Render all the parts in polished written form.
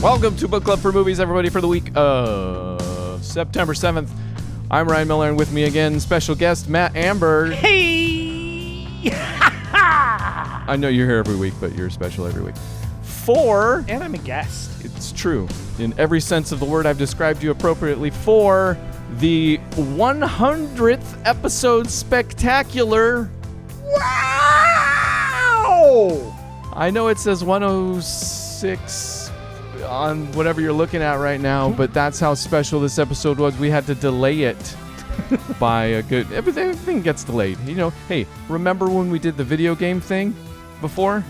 Welcome to Book Club for Movies, everybody, for the week of September 7th. I'm Ryan Miller, and with me again, special guest Matt Amber. Hey! I know you're here every week, but you're special every week. For... And I'm a guest. It's true. In every sense of the word, I've described you appropriately for the 100th episode spectacular. Wow! I know it says 106 on whatever you're looking at right now, but that's how special this episode was. We had to delay it by a good... Everything gets delayed. You know, hey, remember when we did the video game thing before?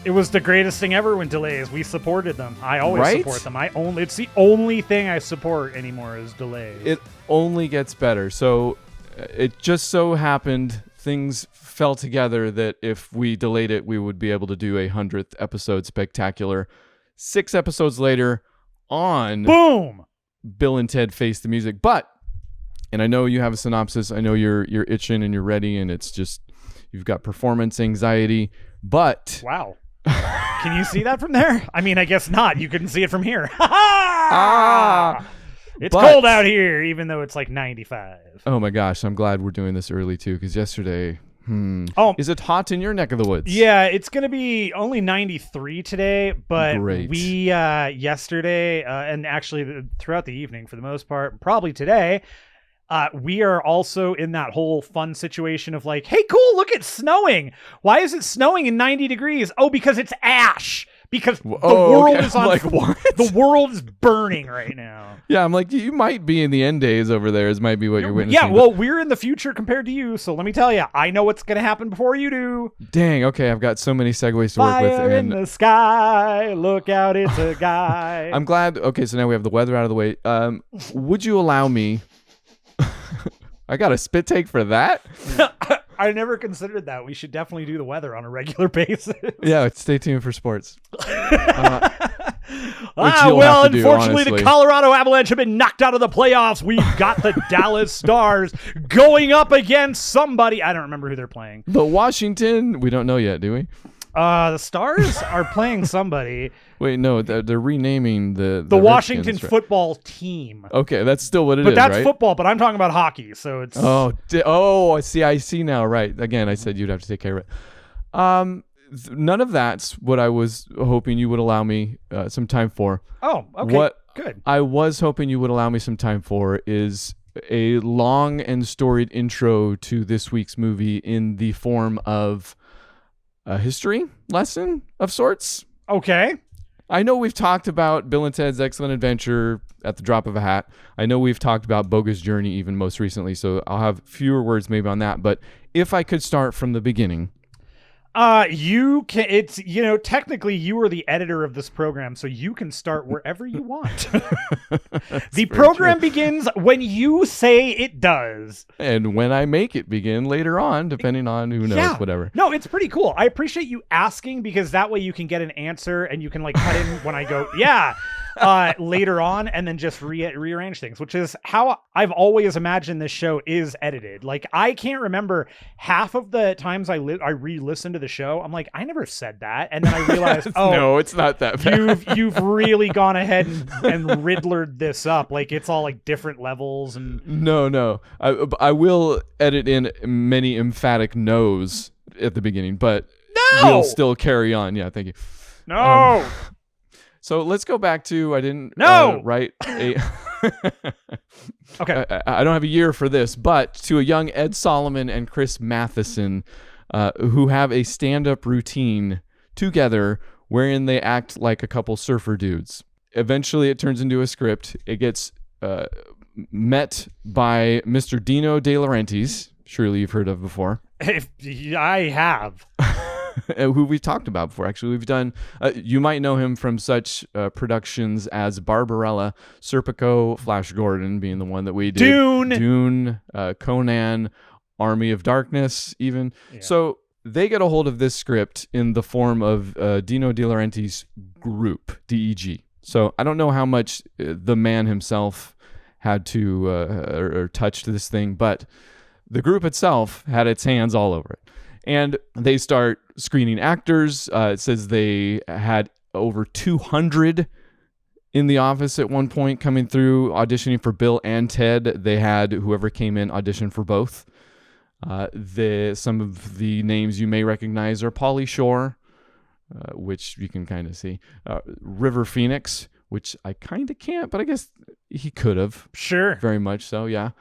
It was the greatest thing ever when delays. We supported them. I always Right? support them. It's the only thing I support anymore is delays. It only gets better. So it just so happened things fell together that if we delayed it, we would be able to do a 100th episode spectacular 6 episodes later on Boom! Bill and Ted Face the Music. But, and I know you have a synopsis, I know you're itching and you're ready, and it's just, you've got performance anxiety, but... Wow. Can you see that from there? I mean, I guess not. You couldn't see it from here. It's cold out here, even though it's like 95. Oh my gosh, I'm glad we're doing this early too, because yesterday... Is it hot in your neck of the woods? Yeah, it's going to be only 93 today, but Great. we yesterday and actually throughout the evening for the most part, probably today, we are also in that whole fun situation of like, hey, cool, look, it's snowing. Why is it snowing in 90 degrees? Oh, because it's ash. Because the world is on like, what? The world is burning right now. Yeah, I'm like, you might be in the end days over there. This might be what you're witnessing. Yeah, well, we're in the future compared to you, so let me tell you, I know what's going to happen before you do. Dang, okay, I've got so many segues to work Fire with. in the sky, look out, it's a guy. I'm glad. Okay, so now we have the weather out of the way. Would you allow me... I got a spit take for that? I never considered that. We should definitely do the weather on a regular basis. Yeah, stay tuned for sports. Unfortunately, the Colorado Avalanche have been knocked out of the playoffs. We've got the Dallas Stars going up against somebody. I don't remember who they're playing. The Washington, we don't know yet, do we? The Stars are playing somebody. Wait, no, they're renaming the Washington Redskins, right? football team. Okay, that's still what it is, but that's right? football, but I'm talking about hockey, so it's... I see now, right. Again, I said you'd have to take care of it. None of that's what I was hoping you would allow me some time for. Oh, okay, what good. I was hoping you would allow me some time for is a long and storied intro to this week's movie in the form of a history lesson of sorts. Okay. I know we've talked about Bill and Ted's Excellent Adventure at the drop of a hat. I know we've talked about Bogus Journey even most recently, so I'll have fewer words maybe on that. But if I could start from the beginning. You can, it's, technically you are the editor of this program, so you can start wherever you want. The program begins when you say it does. And when I make it begin later on, depending on who knows, whatever. No, it's pretty cool. I appreciate you asking because that way you can get an answer and you can like cut in when I go, later on and then just rearrange things, which is how I've always imagined this show is edited. Like I can't remember half of the times I re-listened to the show. I'm like, I never said that. And then I realized, no, it's not that bad. You've really gone ahead and riddlered this up. Like it's all like different levels and No. I will edit in many emphatic no's at the beginning, but we'll still carry on. Yeah, thank you. No. So let's go back to write a okay. I don't have a year for this, but to a young Ed Solomon and Chris Matheson who have a stand-up routine together wherein they act like a couple surfer dudes. Eventually it turns into a script. It gets met by Mr. Dino De Laurentiis, surely you've heard of before. I have. Who we've talked about before. Actually, we've done, you might know him from such productions as Barbarella, Serpico, Flash Gordon being the one that we did. Dune, Conan, Army of Darkness, even. Yeah. So they get a hold of this script in the form of Dino De Laurentiis' group, DEG. So I don't know how much the man himself had to or touched this thing, but the group itself had its hands all over it. And they start screening actors. It says they had over 200 in the office at one point coming through auditioning for Bill and Ted. They had whoever came in audition for both. Some of the names you may recognize are Pauly Shore, which you can kind of see. River Phoenix, which I kind of can't, but I guess he could have. Sure. Very much so, yeah.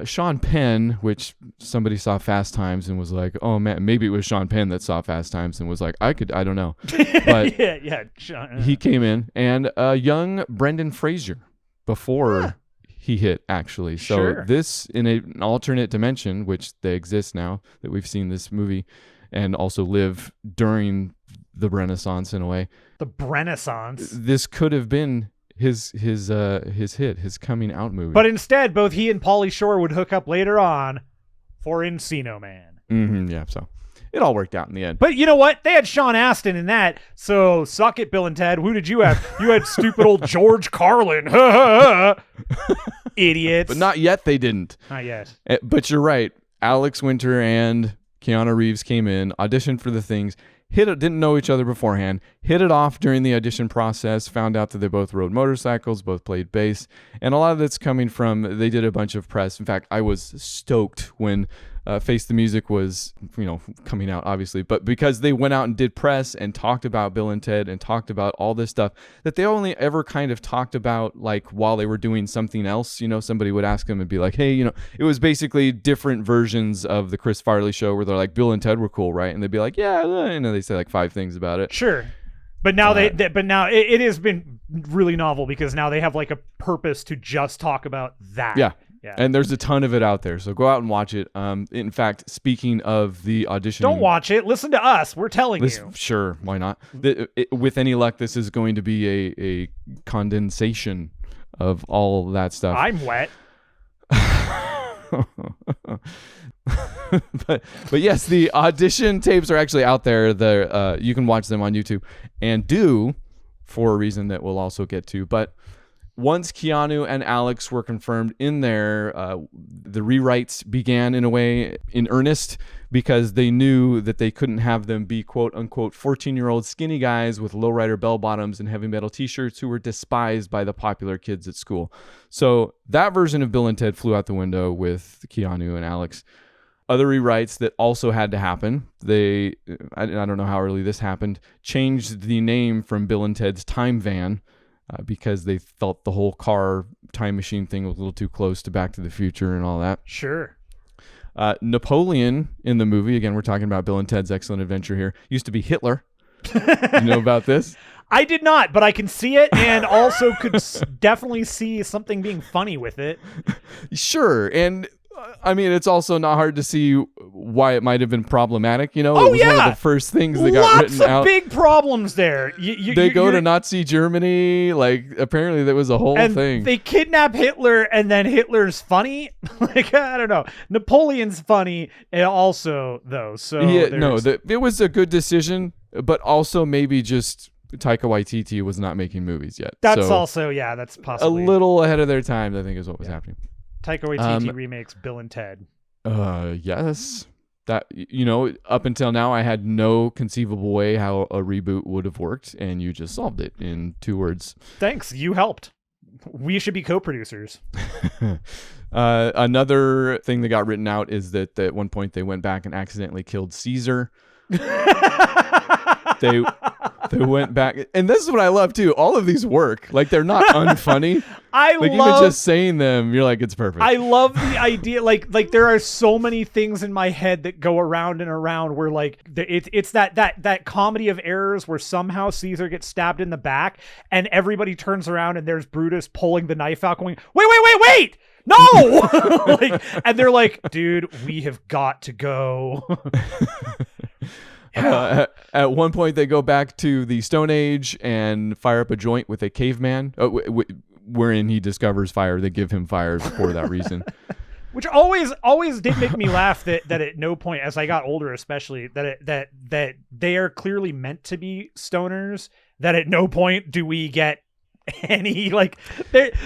Sean Penn, which somebody saw Fast Times and was like, oh man, maybe it was Sean Penn that saw Fast Times and was like, I don't know. But yeah, Sean, he came in, and young Brendan Fraser before he hit, actually. So Sure. this, in an alternate dimension, which they exist now, that we've seen this movie and also live during the Renaissance in a way. The Renaissance. This could have been his hit, his coming out movie. But instead, both he and Pauly Shore would hook up later on for Encino Man. Yeah, so it all worked out in the end. But you know what? They had Sean Astin in that. So suck it, Bill and Ted. Who did you have? You had stupid old George Carlin. Idiots. But not yet, they didn't. Not yet. But you're right. Alex Winter and Keanu Reeves came in, auditioned for the things, didn't know each other beforehand, hit it off during the audition process, found out that they both rode motorcycles, both played bass, and a lot of that's coming from, they did a bunch of press. In fact, I was stoked when Face the Music was, coming out, obviously, but because they went out and did press and talked about Bill and Ted and talked about all this stuff that they only ever kind of talked about like while they were doing something else. Somebody would ask them and be like, hey, it was basically different versions of the Chris Farley show where they're like, Bill and Ted were cool, right? And they'd be like, yeah, they say like 5 things about it. Sure. But now now it has been really novel because now they have like a purpose to just talk about that. Yeah. And there's a ton of it out there, so go out and watch it. In fact, speaking of the audition, don't watch it. Listen to us. We're telling you. Sure, why not? With any luck, this is going to be a condensation of all that stuff. I'm wet. but yes, the audition tapes are actually out there. You can watch them on YouTube, and for a reason that we'll also get to, but. Once Keanu and Alex were confirmed in there, the rewrites began in a way in earnest because they knew that they couldn't have them be quote unquote 14-year-old skinny guys with lowrider bell bottoms and heavy metal t-shirts who were despised by the popular kids at school. So that version of Bill and Ted flew out the window with Keanu and Alex. Other rewrites that also had to happen, I don't know how early this happened, changed the name from Bill and Ted's Time Van, because they felt the whole car time machine thing was a little too close to Back to the Future and all that. Sure. Napoleon in the movie, again, we're talking about Bill and Ted's Excellent Adventure here, used to be Hitler. You know about this? I did not, but I can see it and also could definitely see something being funny with it. Sure. And I mean, it's also not hard to see why it might have been problematic. It was one of the first things that got written out. Lots of big problems there. They go to Nazi Germany. Like, apparently that was a whole thing. They kidnap Hitler, and then Hitler's funny. Like, I don't know. Napoleon's funny also, though. So it was a good decision, but also maybe just Taika Waititi was not making movies yet. That's that's possibly a little ahead of their time, I think, is what was happening. Taika Waititi remakes Bill and Ted. Yes. That, up until now, I had no conceivable way how a reboot would have worked, and you just solved it in 2 words. Thanks. You helped. We should be co-producers. Another thing that got written out is that at one point they went back and accidentally killed Caesar. They went back, and this is what I love too. All of these work. Like, they're not unfunny. Even just saying them, you're like, it's perfect. I love the idea. Like there are so many things in my head that go around and around where like it's that comedy of errors where somehow Caesar gets stabbed in the back and everybody turns around and there's Brutus pulling the knife out, going, wait. No! And they're like, dude, we have got to go. At one point, they go back to the Stone Age and fire up a joint with a caveman, wherein he discovers fire. They give him fire for that reason. Which always did make me laugh that at no point, as I got older especially, that they are clearly meant to be stoners, that at no point do we get any that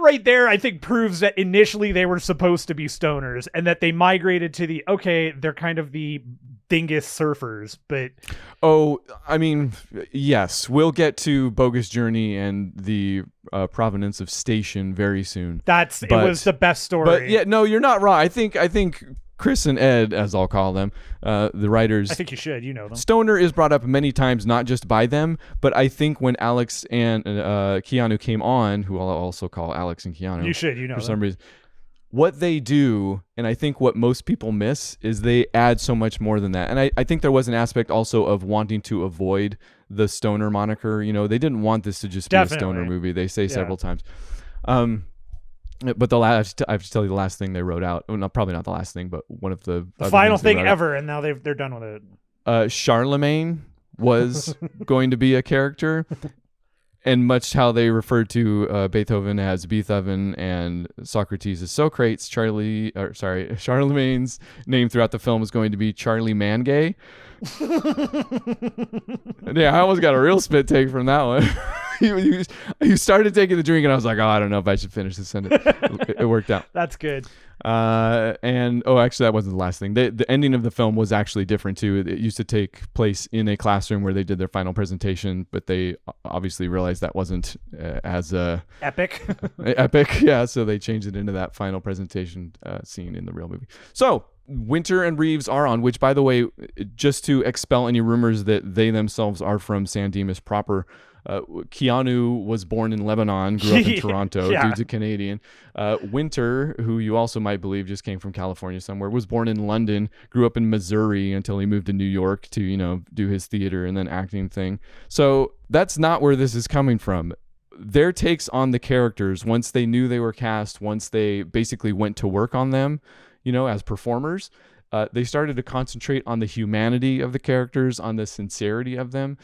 right there I think proves that initially they were supposed to be stoners and that they migrated to they're kind of the dingus surfers, but Oh, I mean, yes, we'll get to Bogus Journey and the provenance of Station very soon. it was the best story. But yeah, no, you're not wrong. I think Chris and Ed, as I'll call them, the writers. I think you should. You know them. Stoner is brought up many times, not just by them, but I think when Alex and Keanu came on, who I'll also call Alex and Keanu. You should. You know for them. some reason. What they do, and I think what most people miss, is they add so much more than that. And I think there was an aspect also of wanting to avoid the stoner moniker. You know, they didn't want this to just be a stoner movie. They say several times. But I have to tell you the last thing they wrote out. Well, probably not the last thing, but one of the final thing ever, and now they're done with it. Charlemagne was going to be a character. And much how they referred to Beethoven as Beethoven and Socrates as Socrates, Charlemagne's name throughout the film is going to be Charlie Mangay. Yeah, I almost got a real spit take from that one. You started taking the drink, and I was like, oh, I don't know if I should finish this sentence. It worked out. That's good. And actually, that wasn't the last thing. The ending of the film was actually different too. It used to take place in a classroom where they did their final presentation, but they obviously realized that wasn't as epic. Epic, yeah. So they changed it into that final presentation scene in the real movie. So Winter and Reeves are on, which, by the way, just to expel any rumors that they themselves are from San Dimas proper. Keanu was born in Lebanon, grew up in Toronto. Dude's a Canadian. Winter, who you also might believe just came from California somewhere, was born in London, grew up in Missouri until he moved to New York to, do his theater and then acting thing. So that's not where this is coming from. Their takes on the characters, once they knew they were cast, once they basically went to work on them, as performers, they started to concentrate on the humanity of the characters, on the sincerity of them.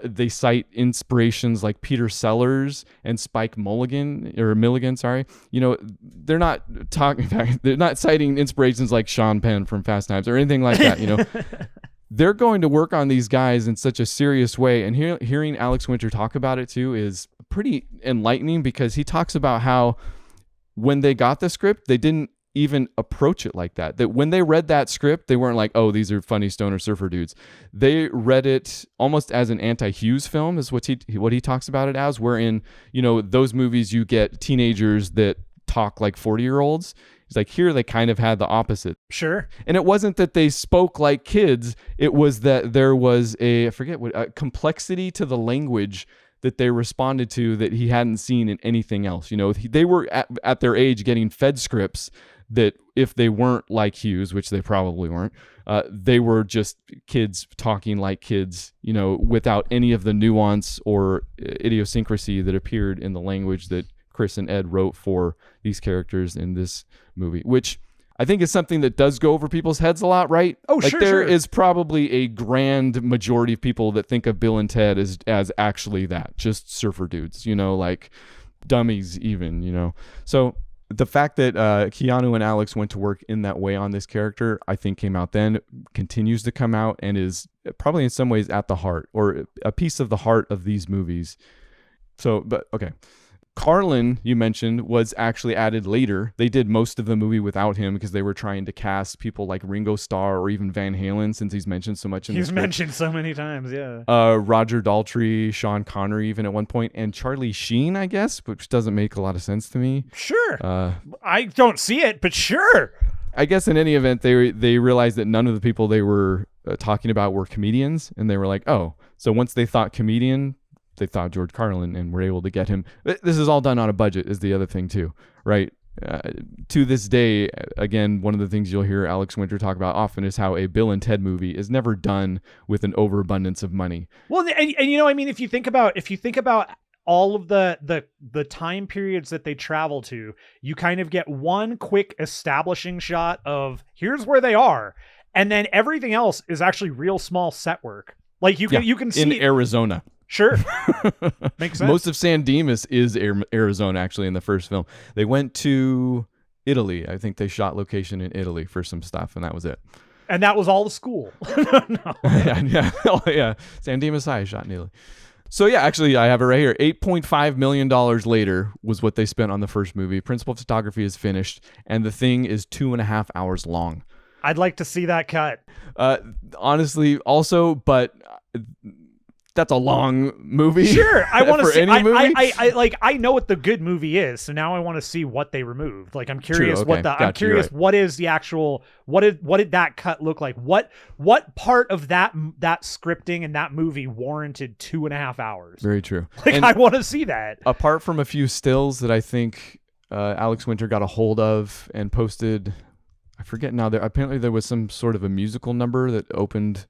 They cite inspirations like Peter Sellers and Spike Milligan. They're not they're not citing inspirations like Sean Penn from Fast Times or anything like that. They're going to work on these guys in such a serious way. And hearing Alex Winter talk about it too is pretty enlightening, because he talks about how when they got the script, they didn't even approach it like that. That when they read that script, they weren't like, oh, these are funny stoner surfer dudes. They read it almost as an anti-Hughes film, is what he talks about it as, wherein, those movies you get teenagers that talk like 40-year-olds. He's like, here they kind of had the opposite. Sure. And it wasn't that they spoke like kids. It was that there was a complexity to the language that they responded to that he hadn't seen in anything else. They were at their age getting fed scripts that if they weren't like Hughes, which they probably weren't, they were just kids talking like kids, without any of the nuance or idiosyncrasy that appeared in the language that Chris and Ed wrote for these characters in this movie, which I think is something that does go over people's heads a lot, right? Oh, sure. There is probably a grand majority of people that think of Bill and Ted as actually that, just surfer dudes, like dummies even, So the fact that Keanu and Alex went to work in that way on this character, I think came out then, continues to come out, and is probably in some ways at the heart, or a piece of the heart of these movies. So, but okay. Carlin, you mentioned, was actually added later. They did most of the movie without him because they were trying to cast people like Ringo Starr or even Van Halen, since he's mentioned so much in He's mentioned so many times, yeah. Roger Daltrey, Sean Connery even at one point, and Charlie Sheen, I guess, which doesn't make a lot of sense to me. Sure. I don't see it, but sure. I guess in any event, they realized that none of the people they were talking about were comedians, and they were like, oh, so once they thought comedian, they thought George Carlin, and were able to get him. This is all done on a budget, is the other thing too, right? To this day, again, one of the things you'll hear Alex Winter talk about often is how a Bill and Ted movie is never done with an overabundance of money. Well, and if you think about all of the time periods that they travel to, you kind of get one quick establishing shot of here's where they are, and then everything else is actually real small set work. Like you can see in Arizona. Sure. Makes sense. Most of San Dimas is Arizona, actually, in the first film. They went to Italy. I think they shot location in Italy for some stuff, and that was it. And that was all the school. No. Yeah. San Dimas High shot in Italy. So yeah, actually, I have it right here. $8.5 million later was what they spent on the first movie. Principal photography is finished, and the thing is 2.5 hours long. I'd like to see that cut. Honestly, also, but that's a long movie. Sure, I want to see. Any movie. I know what the good movie is, so now I want to see what they removed. Like, I'm curious True, okay. I'm curious what is the actual what did that cut look like? What part of that scripting and that movie warranted 2.5 hours? Very true. Like, and I want to see that. Apart from a few stills that I think Alex Winter got a hold of and posted, I forget now. Apparently there was some sort of a musical number that opened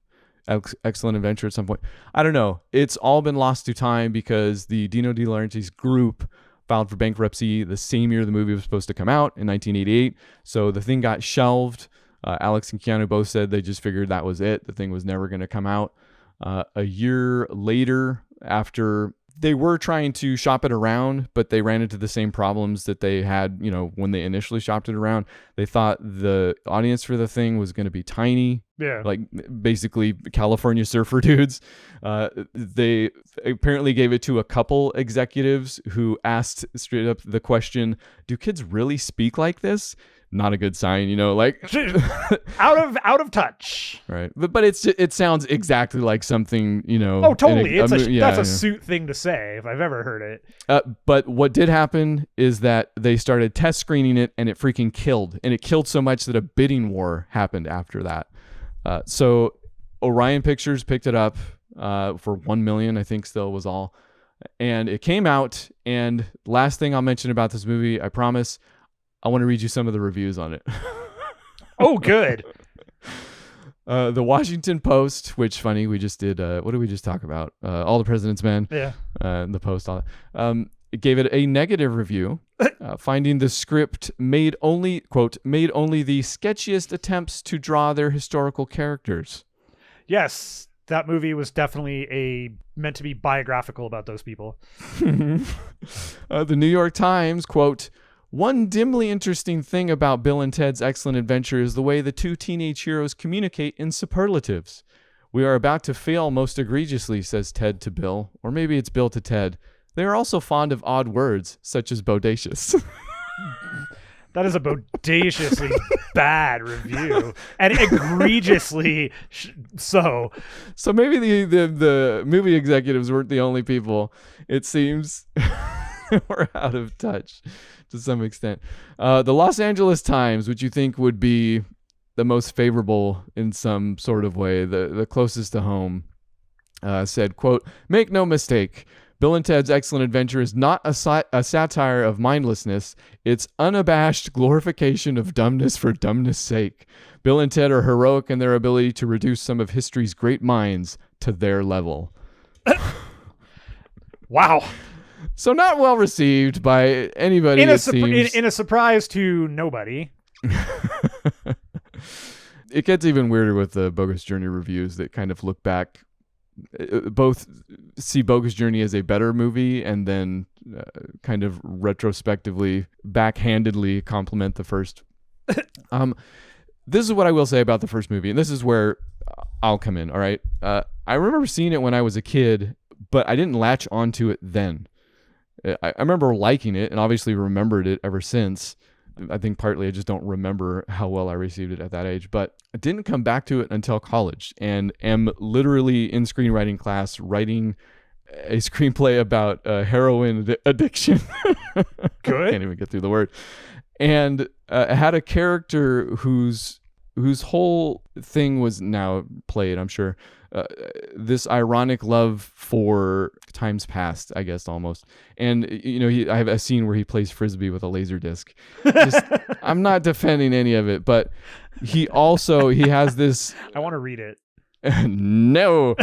Excellent Adventure at some point. I don't know. It's all been lost to time because the Dino De Laurentiis group filed for bankruptcy the same year the movie was supposed to come out in 1988. So the thing got shelved. Alex and Keanu both said they just figured that was it. The thing was never going to come out. A year later, after they were trying to shop it around, but they ran into the same problems that they had, when they initially shopped it around. They thought the audience for the thing was going to be tiny. Yeah. Like basically California surfer dudes. They apparently gave it to a couple executives who asked straight up the question, do kids really speak like this? Not a good sign, like out of touch. Right. But it sounds exactly like something, Oh, totally. That's a suit thing to say if I've ever heard it. But what did happen is that they started test screening it and it freaking killed. And it killed so much that a bidding war happened after that. So Orion Pictures picked it up for $1 million, I think still was all. And it came out. And last thing I'll mention about this movie, I promise, I want to read you some of the reviews on it. Oh, good. The Washington Post, which funny, we just did, what did we just talk about? All the President's Men. Yeah. The Post. It gave it a negative review, finding the script made only the sketchiest attempts to draw their historical characters. Yes, that movie was definitely meant to be biographical about those people. The New York Times, quote, one dimly interesting thing about Bill and Ted's Excellent Adventure is the way the two teenage heroes communicate in superlatives. We are about to fail most egregiously, says Ted to Bill, or maybe it's Bill to Ted. They are also fond of odd words, such as bodacious. That is a bodaciously bad review, and egregiously so. So maybe the movie executives weren't the only people, it seems, were out of touch to some extent. The Los Angeles Times, which you think would be the most favorable in some sort of way, the closest to home, said, quote, make no mistake, Bill and Ted's Excellent Adventure is not a satire of mindlessness. It's unabashed glorification of dumbness for dumbness' sake. Bill and Ted are heroic in their ability to reduce some of history's great minds to their level. Wow. So not well received by anybody, it seems. In a surprise to nobody. It gets even weirder with the Bogus Journey reviews that kind of look back, both see Bogus Journey as a better movie and then kind of retrospectively, backhandedly compliment the first. This is what I will say about the first movie, and this is where I'll come in, all right? I remember seeing it when I was a kid, but I didn't latch onto it then. I remember liking it and obviously remembered it ever since. I think partly I just don't remember how well I received it at that age, but I didn't come back to it until college and am literally in screenwriting class writing a screenplay about heroin addiction. Good. Can't even get through the word. And I had a character whose whole thing was now played, I'm sure, this ironic love for times past, I guess, almost. And, I have a scene where he plays Frisbee with a laser disc. I'm not defending any of it, but he has this... I want to read it. No.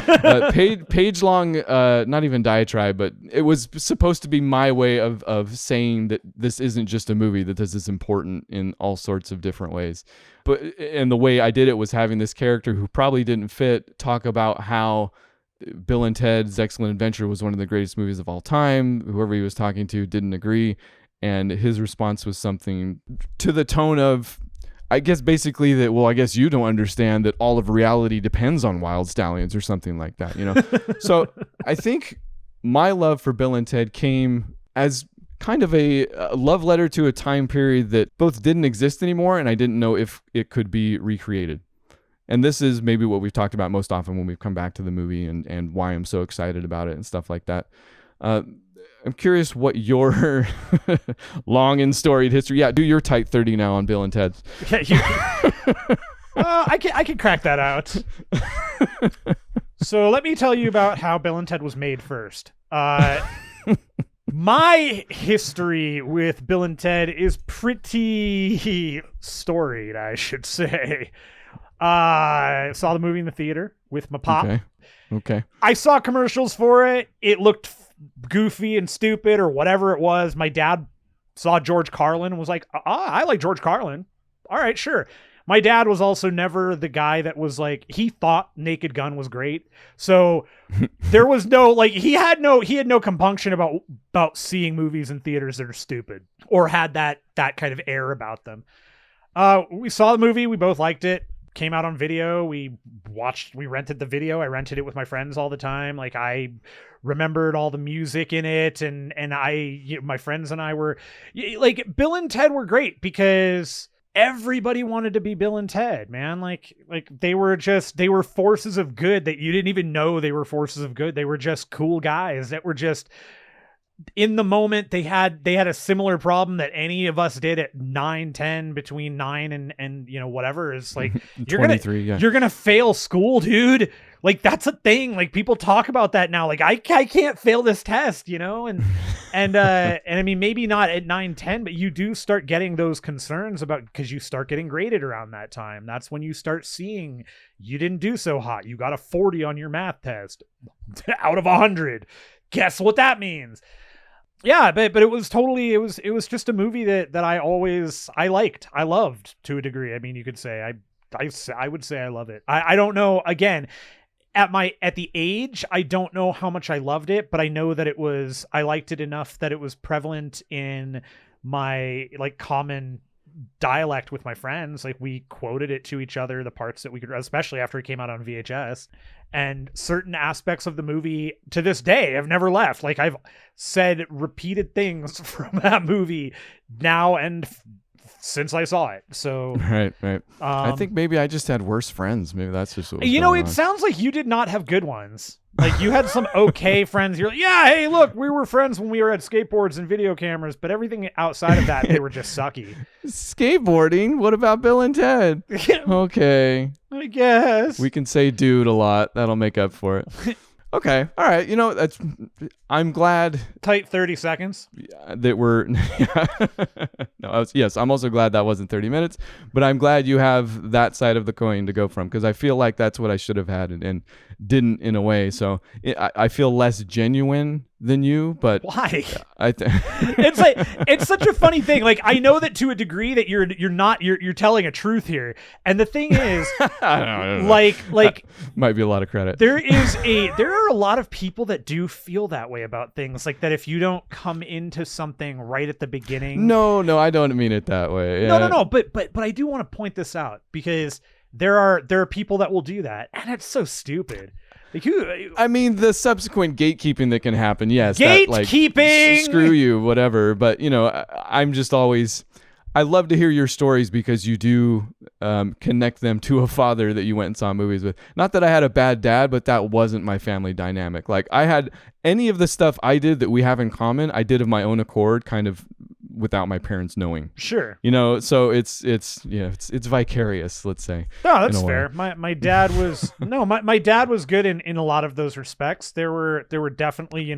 Page long, not even diatribe, but it was supposed to be my way of saying that this isn't just a movie, that this is important in all sorts of different ways. And the way I did it was having this character who probably didn't fit talk about how Bill and Ted's Excellent Adventure was one of the greatest movies of all time. Whoever he was talking to didn't agree. And his response was something to the tone of, I guess basically that, well, I guess you don't understand that all of reality depends on Wild Stallions or something like that, So I think my love for Bill and Ted came as kind of a love letter to a time period that both didn't exist anymore, and I didn't know if it could be recreated. And this is maybe what we've talked about most often when we've come back to the movie, and why I'm so excited about it and stuff like that. I'm curious what your long and storied history. Yeah, do your tight 30 now on Bill and Ted. I can crack that out. So let me tell you about how Bill and Ted was made first. My history with Bill and Ted is pretty storied, I should say. I saw the movie in the theater with my pop. Okay. I saw commercials for it. It looked goofy and stupid or whatever it was. My dad saw George Carlin and was like, I like George Carlin. All right, sure. My dad was also never the guy that was like, he thought Naked Gun was great. So there was no, like, he had no compunction about seeing movies in theaters that are stupid or had that kind of air about them. We saw the movie. We both liked it. Came out on video. We rented the video. I rented it with my friends all the time. Like, I remembered all the music in it, and my friends and I were like, Bill and Ted were great because everybody wanted to be Bill and Ted, man. Like they were forces of good that you didn't even know they were forces of good. They were just cool guys that were just in the moment. They had a similar problem that any of us did at 9, 10, between 9 and whatever, is like, you're gonna fail school, dude. Like, that's a thing. Like, people talk about that now. Like, I can't fail this test, and I mean, maybe not at 9, 10, but you do start getting those concerns because you start getting graded around that time. That's when you start seeing you didn't do so hot. You got a 40 on your math test out of 100. Guess what that means? Yeah, but it was totally, it was just a movie that I liked. I loved to a degree. I mean, you could say I would say I love it. I don't know, again, at the age, I don't know how much I loved it, but I know that I liked it enough that it was prevalent in my like common dialect with my friends. Like, we quoted it to each other, the parts that we could, especially after it came out on VHS, and certain aspects of the movie to this day have never left. Like, I've said repeated things from that movie now and since I saw it. So right. I think maybe I just had worse friends. Maybe that's just what was going on. Sounds like you did not have good ones. Like, you had some okay friends. You're like, yeah, hey, look, we were friends when we were at skateboards and video cameras, but everything outside of that, they were just sucky. Skateboarding? What about Bill and Ted? Okay. I guess. We can say dude a lot. That'll make up for it. Okay. All right. I'm glad. Tight 30 seconds. That we're. Yes, I'm also glad that wasn't 30 minutes, but I'm glad you have that side of the coin to go from, because I feel like that's what I should have had and didn't, in a way. So I feel less genuine than you, but why? It's such a funny thing. Like, I know that to a degree that you're telling a truth here, and the thing is, I don't know. Like might be a lot of credit. There are a lot of people that do feel that way about things, like that if you don't come into something right at the beginning. No, I don't mean it that way. Yeah. No. But I do want to point this out, because there are people that will do that, and it's so stupid. Like, I mean, the subsequent gatekeeping that can happen, yes. Gatekeeping! Screw you, whatever. But, I'm just always... I love to hear your stories, because you do connect them to a father that you went and saw movies with. Not that I had a bad dad, but that wasn't my family dynamic. Like, I had any of the stuff I did that we have in common, I did of my own accord, kind of without my parents knowing. Sure. So it's vicarious, let's say. No, that's fair. My dad was my dad was good in a lot of those respects. There were definitely,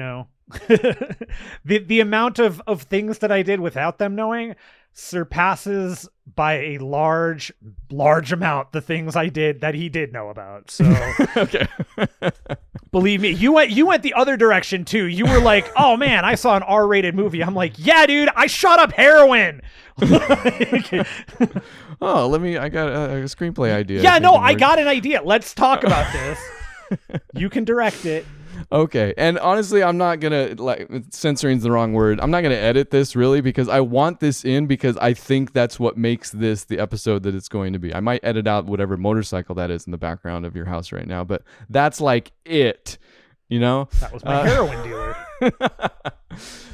the amount of things that I did without them knowing surpasses by a large amount the things I did that he did know about. So okay. Believe me, you went the other direction too. You were like, "Oh man, I saw an R-rated movie." I'm like, "Yeah, dude, I shot up heroin." I got a screenplay idea. Yeah, no, I got an idea. Let's talk about this. You can direct it. Okay. And honestly, I'm not going to, censoring's the wrong word. I'm not going to edit this really, because I want this in, because I think that's what makes this the episode that it's going to be. I might edit out whatever motorcycle that is in the background of your house right now, but that's like it, That was my heroin dealer.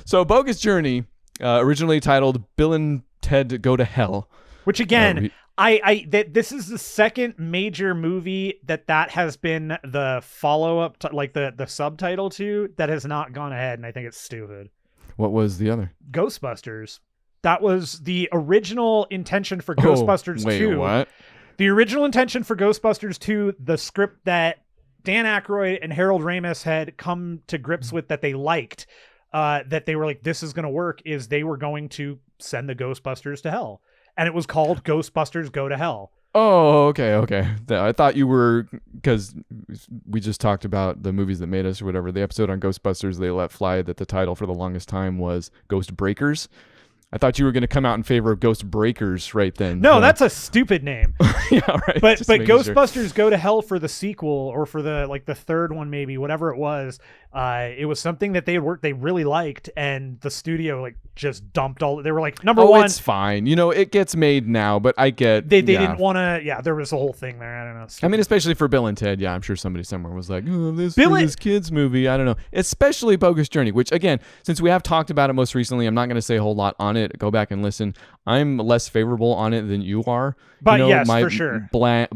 So Bogus Journey originally titled Bill and Ted Go to Hell. Which again, this is the second major movie that has been the follow-up, like the subtitle to, that has not gone ahead, and I think it's stupid. What was the other? Ghostbusters. That was the original intention for Ghostbusters 2. What? The original intention for Ghostbusters 2, the script that Dan Aykroyd and Harold Ramis had come to grips with that they liked, that they were like, this is going to work, is they were going to send the Ghostbusters to hell. And it was called Ghostbusters Go to Hell. Oh, okay. I thought you were, because we just talked about the movies that made us or whatever. The episode on Ghostbusters, they let fly that the title for the longest time was Ghost Breakers. I thought you were going to come out in favor of Ghost Breakers right then. No, that's a stupid name. Yeah, right. But Ghostbusters Go to Hell for the sequel, or for the third one, maybe, whatever it was something that they really liked, and the studio just dumped all. They were like, number one, it's fine. It gets made now, but I get they didn't want to. Yeah, there was a whole thing there. I don't know. I mean, especially for Bill and Ted. Yeah, I'm sure somebody somewhere was like, oh, this kids movie. I don't know. Especially Bogus Journey, which again, since we have talked about it most recently, I'm not going to say a whole lot on it. Go back and listen. I'm less favorable on it than you are. But yes, my for sure. Blind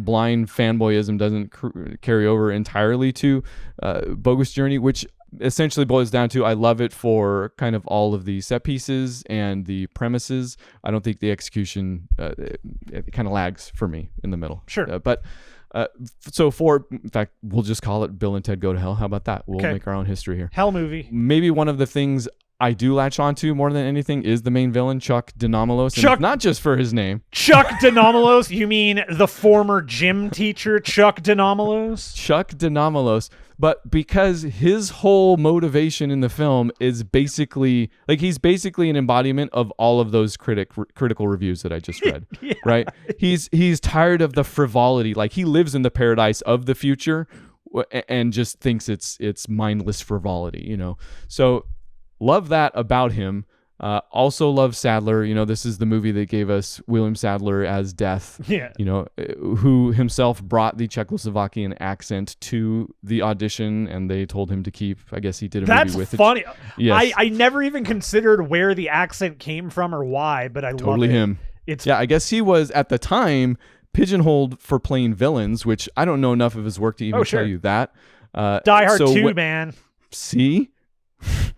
fanboyism doesn't carry over entirely to Bogus Journey, which essentially boils down to I love it for kind of all of the set pieces and the premises. I don't think the execution it kind of lags for me in the middle. Sure. In fact, we'll just call it Bill and Ted Go to Hell. How about that? We'll make our own history here. Hell movie. Maybe one of the things I do latch onto more than anything is the main villain, Chuck De Nomolos. And not just for his name. Chuck De Nomolos? You mean the former gym teacher, Chuck De Nomolos? Chuck De Nomolos. But because his whole motivation in the film is basically, he's basically an embodiment of all of those critical reviews that I just read, yeah. Right? He's tired of the frivolity. He lives in the paradise of the future and just thinks it's mindless frivolity, So love that about him. Also love Sadler. This is the movie that gave us William Sadler as Death. Yeah. Who himself brought the Czechoslovakian accent to the audition, and they told him to keep. I guess he did a movie with it. That's funny. Yes. I never even considered where the accent came from or why, but I totally love it. Him. I guess he was at the time pigeonholed for playing villains, which I don't know enough of his work to even tell you that. Die Hard 2, man. See.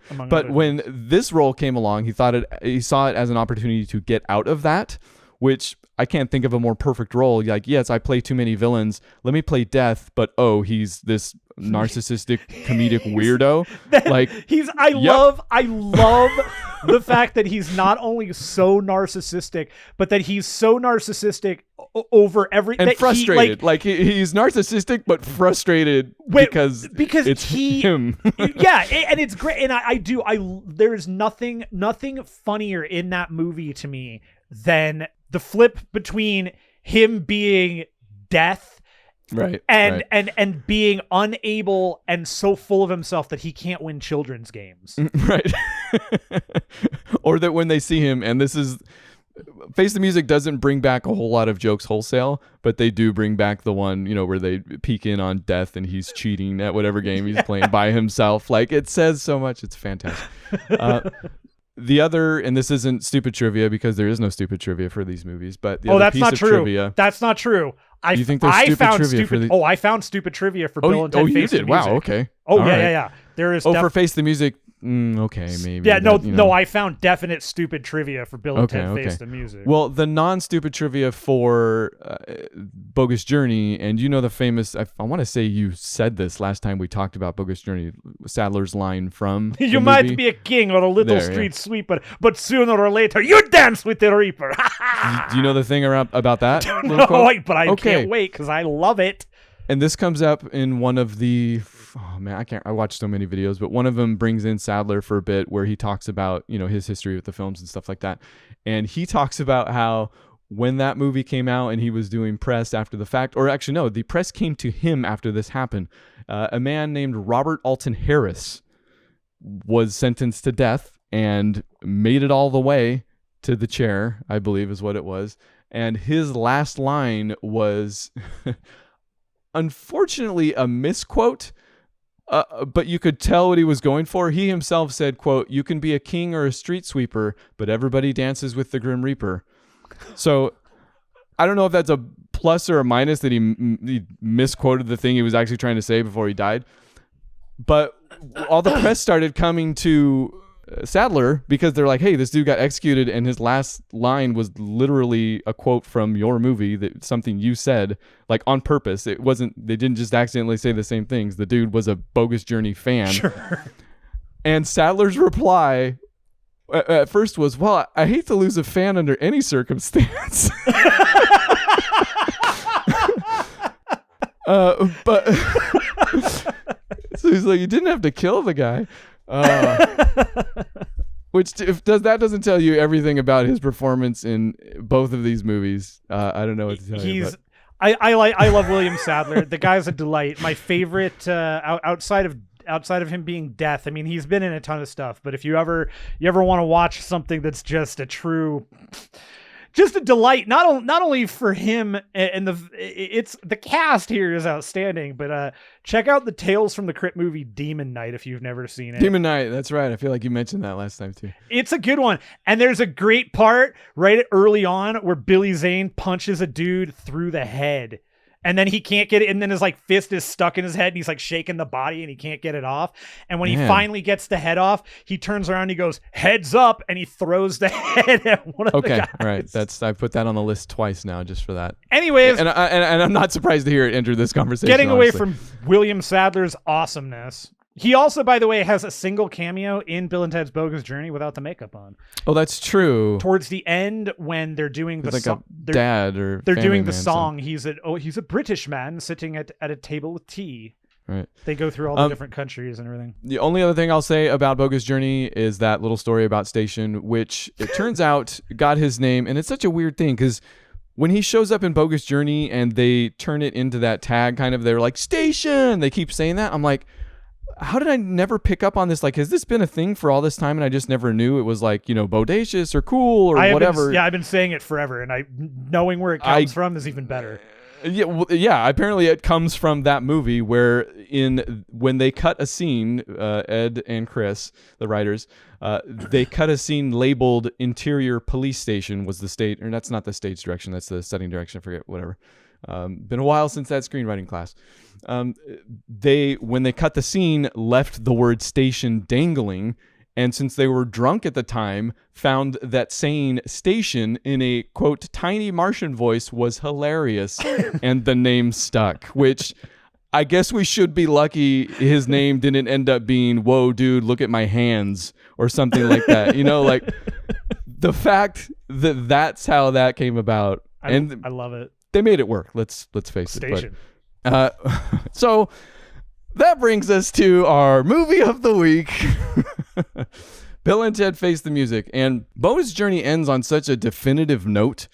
But when this role came along, he saw it as an opportunity to get out of that, which I can't think of a more perfect role. Yes, I play too many villains. Let me play Death, but he's this narcissistic comedic weirdo. I love the fact that he's not only so narcissistic, but that he's so narcissistic over everything. And frustrated. He's narcissistic, but frustrated because it's him. Yeah, and it's great. And there's nothing funnier in that movie to me than the flip between him being Death, right, and being unable and so full of himself that he can't win children's games. Right. Or that when they see him, and this is Face the Music doesn't bring back a whole lot of jokes wholesale, but they do bring back the one, where they peek in on Death and he's cheating at whatever game he's playing by himself. It says so much. It's fantastic. The other, and this isn't stupid trivia because there is no stupid trivia for these movies, but the other piece of trivia. That's not true. You think there's stupid trivia for the... I found stupid trivia for Bill and Ted Face the Music. Wow, okay. Oh, yeah. There is. For Face the Music, okay, maybe. Yeah, no, I found definite stupid trivia for Bill and Ted Face the Music. Well, the non-stupid trivia for Bogus Journey, and the famous, I want to say you said this last time we talked about Bogus Journey, Sadler's line from You might be a king or a little street sweeper, but sooner or later you dance with the Reaper. Do you know the thing about that? No, but I can't wait because I love it. And this comes up in one of the, I watched so many videos, but one of them brings in Sadler for a bit where he talks about, his history with the films and stuff like that. And he talks about how when that movie came out and he was doing press after the fact, or actually no, the press came to him after this happened. A man named Robert Alton Harris was sentenced to death and made it all the way to the chair, I believe is what it was. And his last line was... unfortunately a misquote, but you could tell what he was going for. He himself said, quote, "You can be a king or a street sweeper, but everybody dances with the Grim Reaper." So I don't know if that's a plus or a minus that he misquoted the thing he was actually trying to say before he died. But all the press started coming to Sadler because they're like, hey, this dude got executed and his last line was literally a quote from your movie, that something you said, like on purpose. They didn't just accidentally say the same things. The dude was a Bogus Journey fan. Sure. And Sadler's reply at first was, well, I hate to lose a fan under any circumstance. But so he's like, you didn't have to kill the guy. Which if doesn't tell you everything about his performance in both of these movies. I don't know what to tell you. I love William Sadler. The guy's a delight. My favorite outside of him being Death. I mean, he's been in a ton of stuff, but if you ever want to watch something that's just a delight, not only for him and the cast here is outstanding, but check out the Tales from the Crypt movie Demon Knight if you've never seen it. Demon Knight, that's right. I feel like you mentioned that last time too. It's a good one, and there's a great part right early on where Billy Zane punches a dude through the head. And then he can't get it, and then his like fist is stuck in his head, and he's like shaking the body, and he can't get it off. And when he finally gets the head off, he turns around, and he goes, "Heads up!" and he throws the head at one of the guys. Okay, right. I put that on the list twice now, just for that. Anyways, and I'm not surprised to hear it enter this conversation. Getting away from William Sadler's awesomeness. He also, by the way, has a single cameo in Bill and Ted's Bogus Journey without the makeup on. Oh, that's true. Towards the end, when they're doing the song, they're doing the song. He's a British man sitting at a table with tea. Right. They go through all the different countries and everything. The only other thing I'll say about Bogus Journey is that little story about Station, which it turns out got his name, and it's such a weird thing because when he shows up in Bogus Journey and they turn it into that tag, kind of, they're like Station. They keep saying that. I'm like, how did I never pick up on this? Like, has this been a thing for all this time and I just never knew? It was like, bodacious or cool or whatever. I've been saying it forever, and knowing where it comes from is even better. Yeah, apparently it comes from that movie where when they cut a scene, Ed and Chris, the writers, they cut a scene labeled Interior Police Station was the state, or that's not the stage direction, that's the setting direction, I forget, whatever. Been a while since that screenwriting class. When they cut the scene, left the word station dangling, and since they were drunk at the time, found that saying station in a quote tiny Martian voice was hilarious, and the name stuck. Which I guess we should be lucky his name didn't end up being "Whoa, dude, look at my hands" or something like that. Like the fact that that's how that came about, and I love it. They made it work. Let's face Station. it. But, so that brings us to our movie of the week. Bill and Ted Face the Music. And Bogus Journey ends on such a definitive note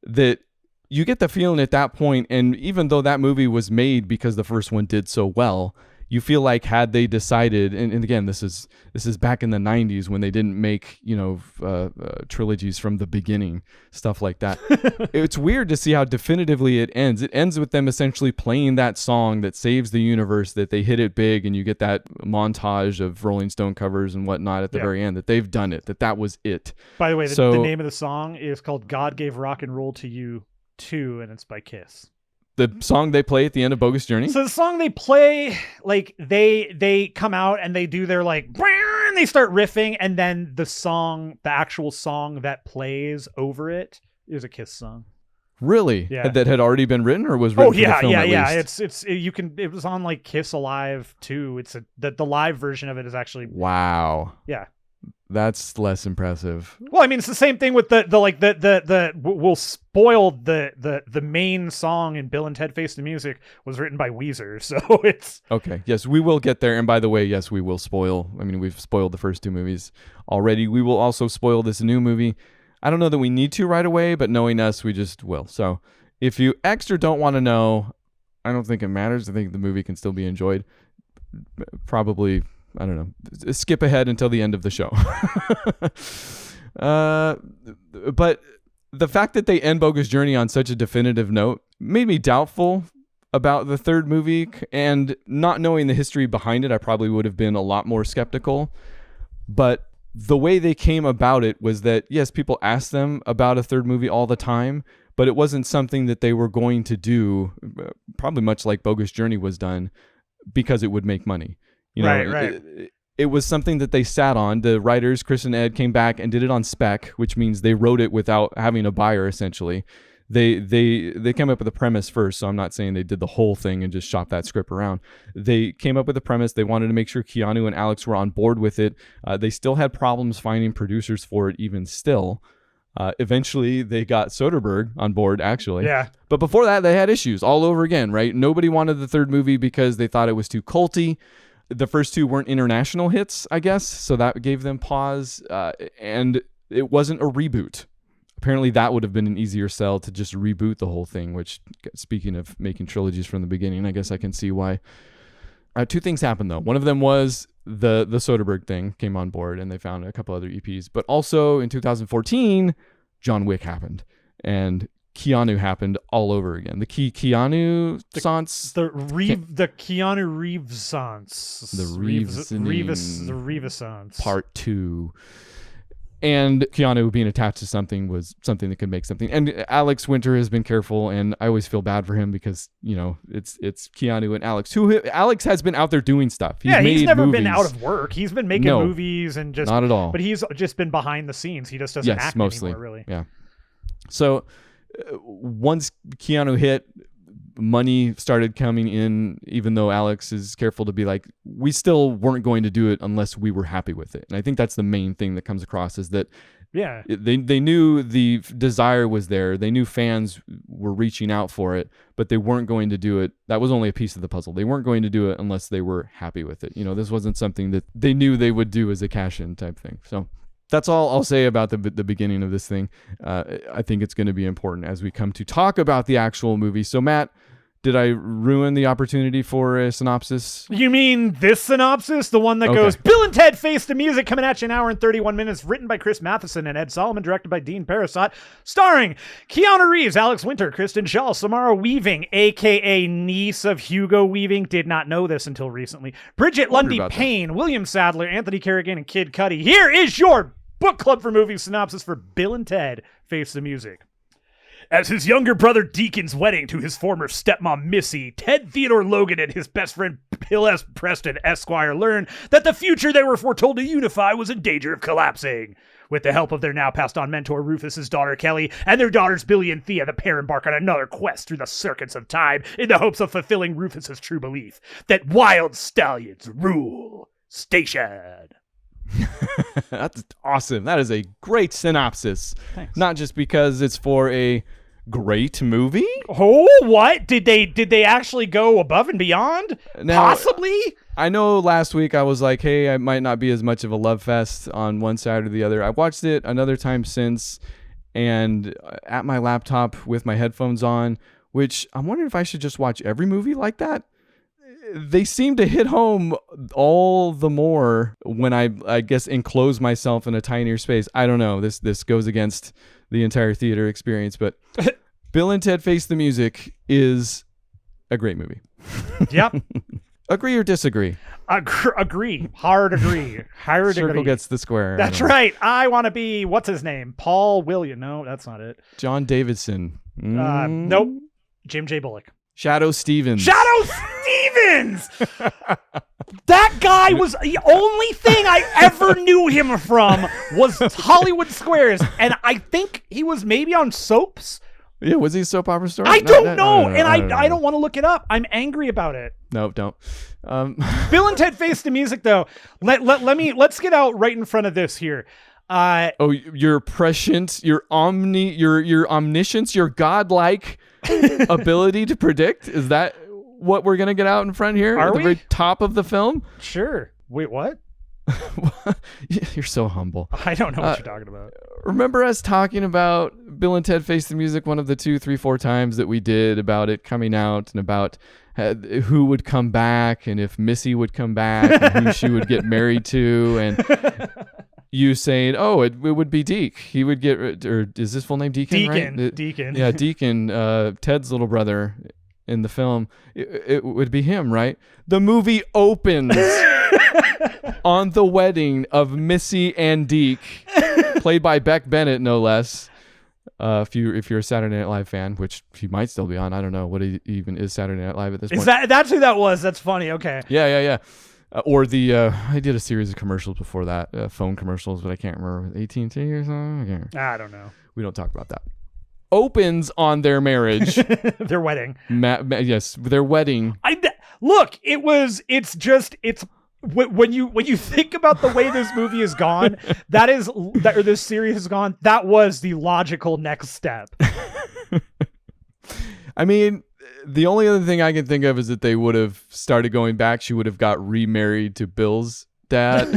that you get the feeling at that point, and even though that movie was made because the first one did so well, you feel like had they decided, and again, this is back in the 90s when they didn't make, trilogies from the beginning, stuff like that. It's weird to see how definitively it ends. It ends with them essentially playing that song that saves the universe, that they hit it big, and you get that montage of Rolling Stone covers and whatnot at the very end, that they've done it, that was it. By the way, the name of the song is called God Gave Rock and Roll to You 2, and it's by Kiss. The song they play at the end of Bogus Journey? So the song they play, like they come out and they do their like, and they start riffing, and then the actual song that plays over it is a Kiss song. Really? Yeah. That had already been written or was written for the film at least? It was on like Kiss Alive 2. It's the live version of it is actually. Wow. Yeah. That's less impressive. Well, I mean, it's the same thing with we'll spoil the main song in Bill and Ted Face the Music was written by Weezer, so it's okay. Yes, we will get there. And by the way, yes, we will spoil. I mean, we've spoiled the first two movies already. We will also spoil this new movie. I don't know that we need to right away, but knowing us, we just will. So if you extra don't want to know, I don't think it matters. I think the movie can still be enjoyed. Probably. I don't know. Skip ahead until the end of the show. But the fact that they end Bogus Journey on such a definitive note made me doubtful about the third movie, and not knowing the history behind it, I probably would have been a lot more skeptical. But the way they came about it was that, yes, people asked them about a third movie all the time, but it wasn't something that they were going to do, probably much like Bogus Journey was done, because it would make money. Right. It was something that they sat on. The writers, Chris and Ed, came back and did it on spec, which means they wrote it without having a buyer, essentially. They came up with a premise first, so I'm not saying they did the whole thing and just shot that script around. They came up with a premise. They wanted to make sure Keanu and Alex were on board with it. They still had problems finding producers for it even still. Eventually, they got Soderbergh on board, actually. Yeah. But before that, they had issues all over again, right? Nobody wanted the third movie because they thought it was too culty. The first two weren't international hits, I guess, so that gave them pause. And it wasn't a reboot. Apparently, that would have been an easier sell to just reboot the whole thing, which, speaking of making trilogies from the beginning, I guess I can see why. Two things happened, though. One of them was the Soderbergh thing came on board, and they found a couple other EPs. But also, in 2014, John Wick happened, and Keanu happened all over again. The Keanu Sans. The Keanu Reeves-sance. The Reeves-sance. Part 2. And Keanu being attached to something was something that could make something. And Alex Winter has been careful, and I always feel bad for him because, it's Keanu and Alex. Alex has been out there doing stuff. He's never been out of work. He's been making movies and just... Not at all. But he's just been behind the scenes. He just doesn't act mostly. anymore, really. Yeah. So once Keanu hit, money started coming in, even though Alex is careful to be like, we still weren't going to do it unless we were happy with it. And I think that's the main thing that comes across is that they knew the desire was there. They knew fans were reaching out for it, but they weren't going to do it. That was only a piece of the puzzle. They weren't going to do it unless they were happy with it. This wasn't something that they knew they would do as a cash-in type thing. So that's all I'll say about the beginning of this thing. I think it's going to be important as we come to talk about the actual movie. So, Matt, did I ruin the opportunity for a synopsis? You mean this synopsis? The one that goes, Bill and Ted Face the Music, coming at you an hour and 31 minutes, written by Chris Matheson and Ed Solomon, directed by Dean Parasot, starring Keanu Reeves, Alex Winter, Kristen Schaal, Samara Weaving, a.k.a. niece of Hugo Weaving, did not know this until recently, Bridget Lundy Payne, William Sadler, Anthony Carrigan, and Kid Cudi. Here is your book club for movie synopsis for Bill and Ted Face the Music. As his younger brother Deacon's wedding to his former stepmom Missy, Ted Theodore Logan and his best friend Bill S. Preston Esquire learn that the future they were foretold to unify was in danger of collapsing. With the help of their now passed on mentor Rufus's daughter Kelly and their daughters Billy and Thea, the pair embark on another quest through the circuits of time in the hopes of fulfilling Rufus's true belief that wild stallions rule station. That's awesome. That is a great synopsis. Thanks. Not just because it's for a great movie. Oh, what? Did they actually go above and beyond? Now, possibly? I know last week I was like, hey, I might not be as much of a love fest on one side or the other. I watched it another time since, and at my laptop with my headphones on, which I'm wondering if I should just watch every movie like that. They seem to hit home all the more when I guess enclose myself in a tinier space. I don't know. This goes against the entire theater experience, but Bill and Ted Face the Music is a great movie. Yep. Agree or disagree? Agree. Hard agree. Hard Circle agree. Gets the square. That's right. I want to be, what's his name? Paul William. No, that's not it. John Davidson. Nope. Jim J. Bullock. Shadoe Stevens. That guy was the only thing I ever knew him from was Hollywood Squares, and I think he was maybe on soaps. Yeah, was he a soap opera star? I don't know, and I don't want to look it up. I'm angry about it. No, don't. Bill and Ted Face the Music, though. Let's get out right in front of this here. Your prescience, your omniscience, your godlike ability to predict. Is that what we're gonna get out in front here? Are at the we? very top of the film? Sure. Wait, what? You're so humble. I don't know what you're talking about. Remember us talking about Bill and Ted Face the Music one of the 2, 3, 4 times that we did about it coming out and about who would come back and if Missy would come back and who she would get married to, and you saying, oh, it would be Deke. He would get, or is his full name Deacon? Deacon. Right? Deacon. Yeah, Deacon, Ted's little brother. in the film, it would be him, right? The movie opens on the wedding of Missy and Deke, played by Beck Bennett, no less. If you're a Saturday Night Live fan, which he might still be on, I don't know what even is Saturday Night Live at this point. That's who that was? That's funny. Okay. Yeah. Or I did a series of commercials before that, phone commercials, but I can't remember, AT&T or something. I don't know. We don't talk about that. Opens on their marriage, their wedding. Yes, their wedding. Look, it's when you think about the way this movie has gone, or this series has gone, that was the logical next step. I mean, the only other thing I can think of is that they would have started going back. She would have got remarried to Bill's dad,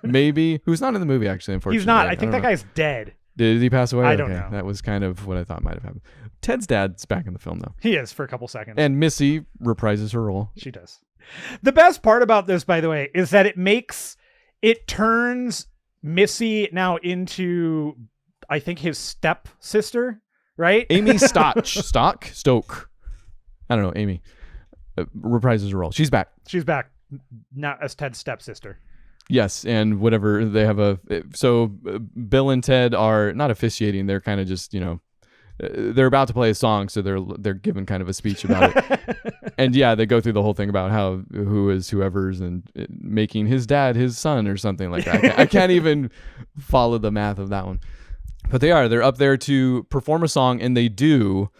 maybe, who's not in the movie, actually, unfortunately. He's not. I think that guy's dead. Did he pass away? I don't know. That was kind of what I thought might have happened. Ted's dad's back in the film, though. He is for a couple seconds. And Missy reprises her role. She does. The best part about this, by the way, is that it turns Missy now into, I think, his stepsister, right? Amy Stoke. I don't know, Amy reprises her role. She's back. She's back now as Ted's stepsister. Yes, and whatever, they have Bill and Ted are not officiating. They're kind of just, they're about to play a song, so they're giving kind of a speech about it. And yeah, they go through the whole thing about who is whoever's and making his dad his son or something like that. I can't even follow the math of that one. But they're up there to perform a song, and they do.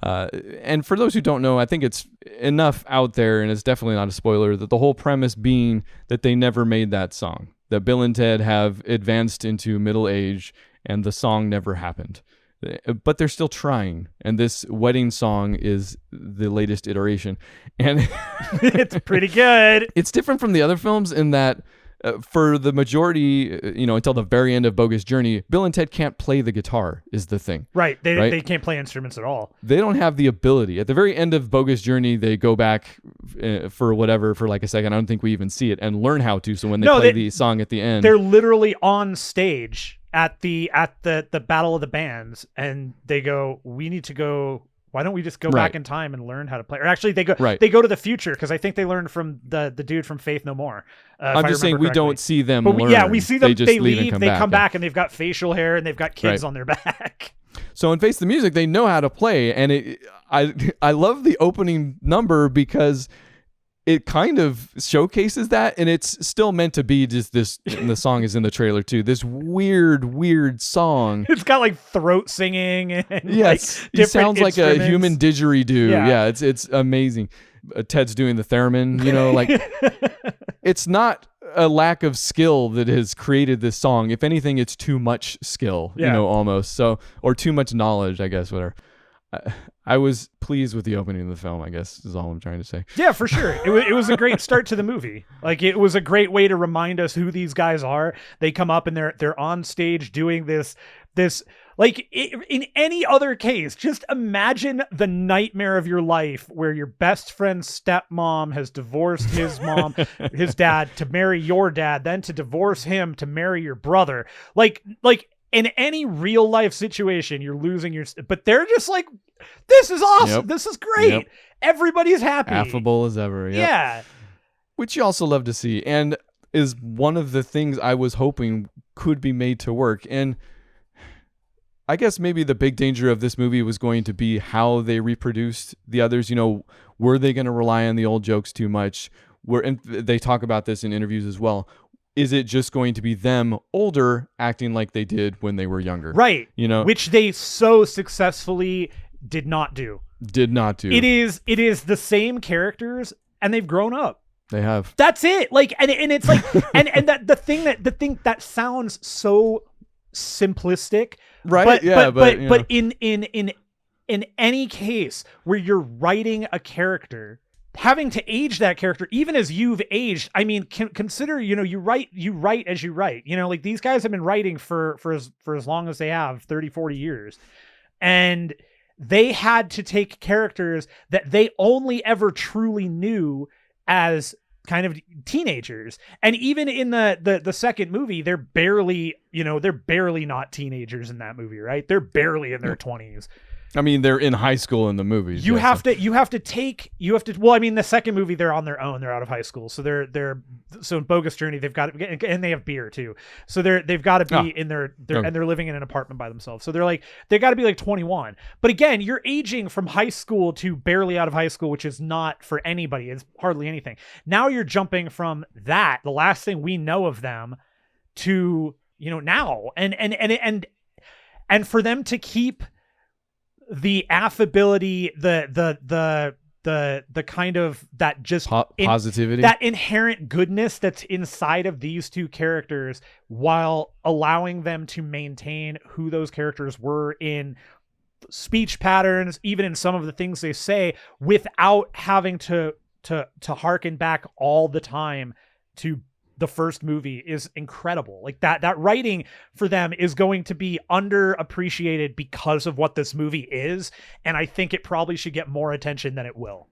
And for those who don't know, I think it's enough out there, and it's definitely not a spoiler, that the whole premise being that they never made that song, that Bill and Ted have advanced into middle age and the song never happened. But they're still trying, and this wedding song is the latest iteration, and it's pretty good. It's different from the other films in that for the majority, until the very end of Bogus Journey, Bill and Ted can't play the guitar is the thing. Right. They can't play instruments at all. They don't have the ability. At the very end of Bogus Journey, they go back for like a second. I don't think we even see it, and learn how to. So when they play the song at the end, they're literally on stage at the Battle of the Bands, and they go, we need to go. Why don't we just go back in time and learn how to play? Or actually, they go to the future, because I think they learned from the dude from Faith No More. I'm just saying we don't see them learn. Yeah, we see them. They leave, and they come back, and they've got facial hair, and they've got kids on their back. So in Face the Music, they know how to play, and I love the opening number because it kind of showcases that, and it's still meant to be just this, and the song is in the trailer too, this weird song. It's got like throat singing and yes, it sounds like a human didgeridoo. Yeah, it's amazing. Ted's doing the theremin, it's not a lack of skill that has created this song. If anything, it's too much skill, almost. So, or too much knowledge, I guess, whatever. I was pleased with the opening of the film, I guess, is all I'm trying to say. Yeah, for sure. It was a great start to the movie. Like, it was a great way to remind us who these guys are. They come up and they're on stage doing this like, in any other case, just imagine the nightmare of your life where your best friend's stepmom has divorced his mom, his dad, to marry your dad, then to divorce him to marry your brother. Like in any real life situation, you're losing but they're just like, this is awesome. Yep. This is great. Yep. Everybody's happy. Affable as ever. Yep. Yeah. Which you also love to see, and is one of the things I was hoping could be made to work. And I guess maybe the big danger of this movie was going to be how they reproduced the others. Were they going to rely on the old jokes too much? And they talk about this in interviews as well. Is it just going to be them older acting like they did when they were younger? Right. Which they so successly did not do. It is the same characters, and they've grown up. They have. That's it. Like, and it's like, and that the thing that sounds so simplistic, right? But in any case where you're writing a character, having to age that character, even as you've aged, I mean, consider, you write as you write, like these guys have been writing for as long as they have, 30, 40 years. And they had to take characters that they only ever truly knew as kind of teenagers. And even in the second movie, they're barely not teenagers in that movie, right? They're barely in their 20s. I mean, they're in high school in the movies. You have to. Well, I mean, the second movie they're on their own. They're out of high school, so so in Bogus Journey they've got to, and they have beer too. So they've got to be in and they're living in an apartment by themselves. So they got to be like 21. But again, you're aging from high school to barely out of high school, which is not for anybody. It's hardly anything. Now you're jumping from that, the last thing we know of them, to now, and for them to keep the affability, the kind of that just positivity, that inherent goodness that's inside of these two characters, while allowing them to maintain who those characters were in speech patterns, even in some of the things they say, without having to harken back all the time to the first movie, is incredible. Like that writing for them is going to be underappreciated because of what this movie is. And I think it probably should get more attention than it will.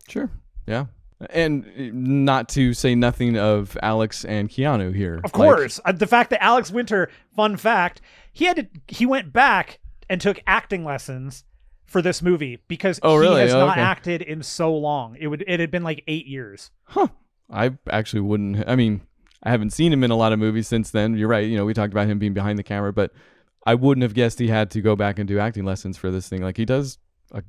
Sure. Yeah. And not to say nothing of Alex and Keanu here. Of course. The fact that Alex Winter, fun fact, he went back and took acting lessons for this movie because he has not acted in so long. It had been like 8 years. Huh. I actually wouldn't. I mean, I haven't seen him in a lot of movies since then. You're right. We talked about him being behind the camera, but I wouldn't have guessed he had to go back and do acting lessons for this thing. Like, he does a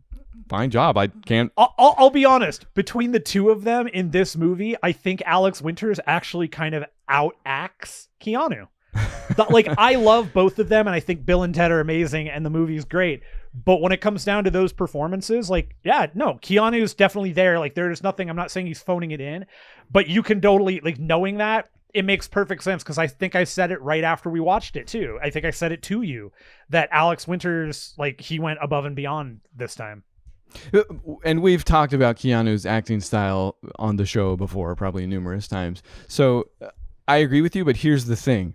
fine job. I can't. I'll be honest. Between the two of them in this movie, I think Alex Winters actually kind of outacts Keanu. I love both of them, and I think Bill and Ted are amazing, and the movie's great. But when it comes down to those performances, Keanu's definitely there. Like, there's nothing. I'm not saying he's phoning it in, but you can totally, knowing that, it makes perfect sense, because I think I said it right after we watched it too. I think I said it to you that Alex Winters, he went above and beyond this time. And we've talked about Keanu's acting style on the show before, probably numerous times. So I agree with you, but here's the thing.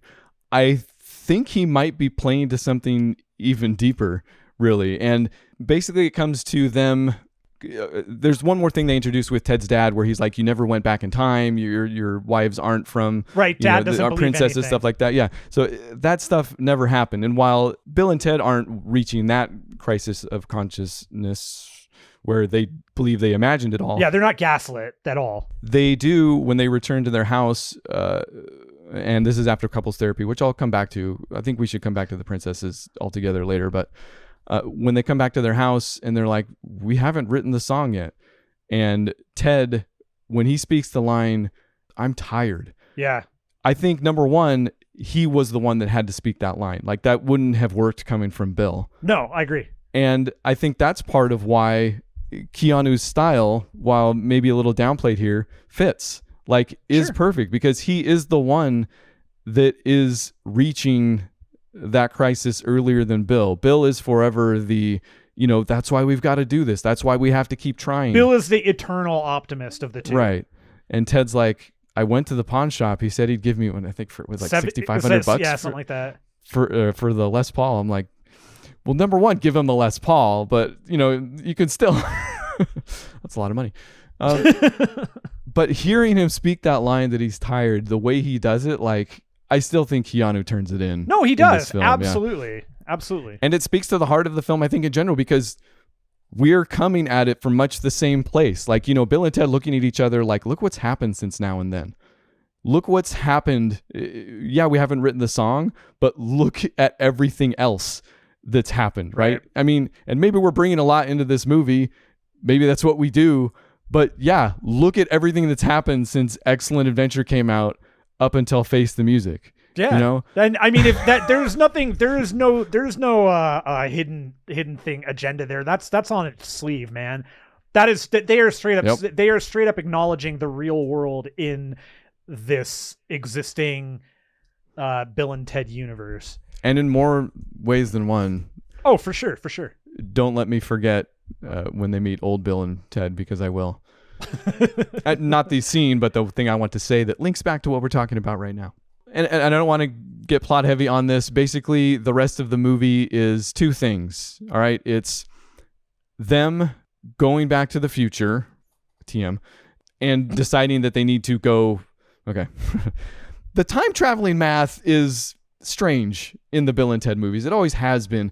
I think he might be playing to something even deeper, really. And basically it comes to them. There's one more thing they introduced with Ted's dad, where he's like, you never went back in time. Your wives aren't from dad doesn't believe princesses, anything. Stuff like that. Yeah. So that stuff never happened. And while Bill and Ted aren't reaching that crisis of consciousness where they believe they imagined it all. Yeah, they're not gaslit at all. They do when they return to their house. And this is after couples therapy, which I'll come back to. I think we should come back to the princesses altogether later, but when they come back to their house and they're like, we haven't written the song yet. And Ted, when he speaks the line, I'm tired. Yeah. I think, number one, he was the one that had to speak that line. Like, that wouldn't have worked coming from Bill. No, I agree. And I think that's part of why Keanu's style, while maybe a little downplayed here, fits. Is perfect, because he is the one that is reaching that crisis earlier than Bill. Bill is forever the, that's why we've got to do this. That's why we have to keep trying. Bill is the eternal optimist of the two. Right. And Ted's like, I went to the pawn shop. He said he'd give me one, I think, for $6,500. Yeah, something like that. For the Les Paul. I'm like, well, number one, give him the Les Paul, but you can still, that's a lot of money. But hearing him speak that line that he's tired, the way he does it, I still think Keanu turns it in. No, he does. Absolutely. Yeah. Absolutely. And it speaks to the heart of the film, I think, in general, because we're coming at it from much the same place. Bill and Ted looking at each other look what's happened since now and then. Look what's happened. Yeah, we haven't written the song, but look at everything else that's happened, right? I mean, and maybe we're bringing a lot into this movie. Maybe that's what we do. But yeah, look at everything that's happened since Excellent Adventure came out up until Face the Music. Yeah. And I mean, if that there's no hidden thing agenda there. That's on its sleeve, man. They are straight up acknowledging the real world in this existing Bill and Ted universe. And in more ways than one. Oh, for sure. Don't let me forget when they meet old Bill and Ted, because I will. Not the scene, but the thing I want to say that links back to what we're talking about right now. And I don't want to get plot heavy on this. Basically, the rest of the movie is two things. All right. It's them going back to the future, TM, and deciding that they need to go. Okay. The time traveling math is strange in the Bill and Ted movies. It always has been.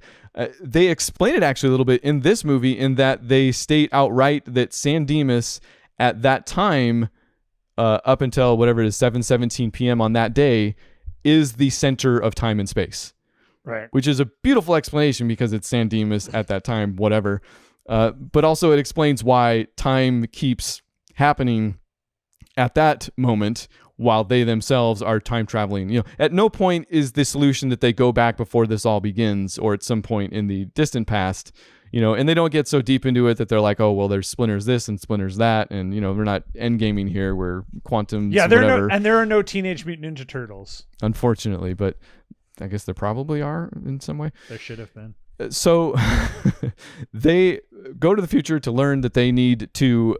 They explain it actually a little bit in this movie in that they state outright that San Dimas at that time, up until whatever it is, 7:17 p.m. on that day, is the center of time and space. Right. Which is a beautiful explanation because it's San Dimas at that time, whatever. But also it explains why time keeps happening at that moment while they themselves are time traveling. You know, at no point is the solution that they go back before this all begins or at some point in the distant past, you know, and they don't get so deep into it that they're like, oh, well, there's splinters this and splinters that. And, you know, we're not endgaming here. We're quantum. Yeah, there are no Teenage Mutant Ninja Turtles. Unfortunately, but I guess there probably are in some way. There should have been. So they go to the future to learn that they need to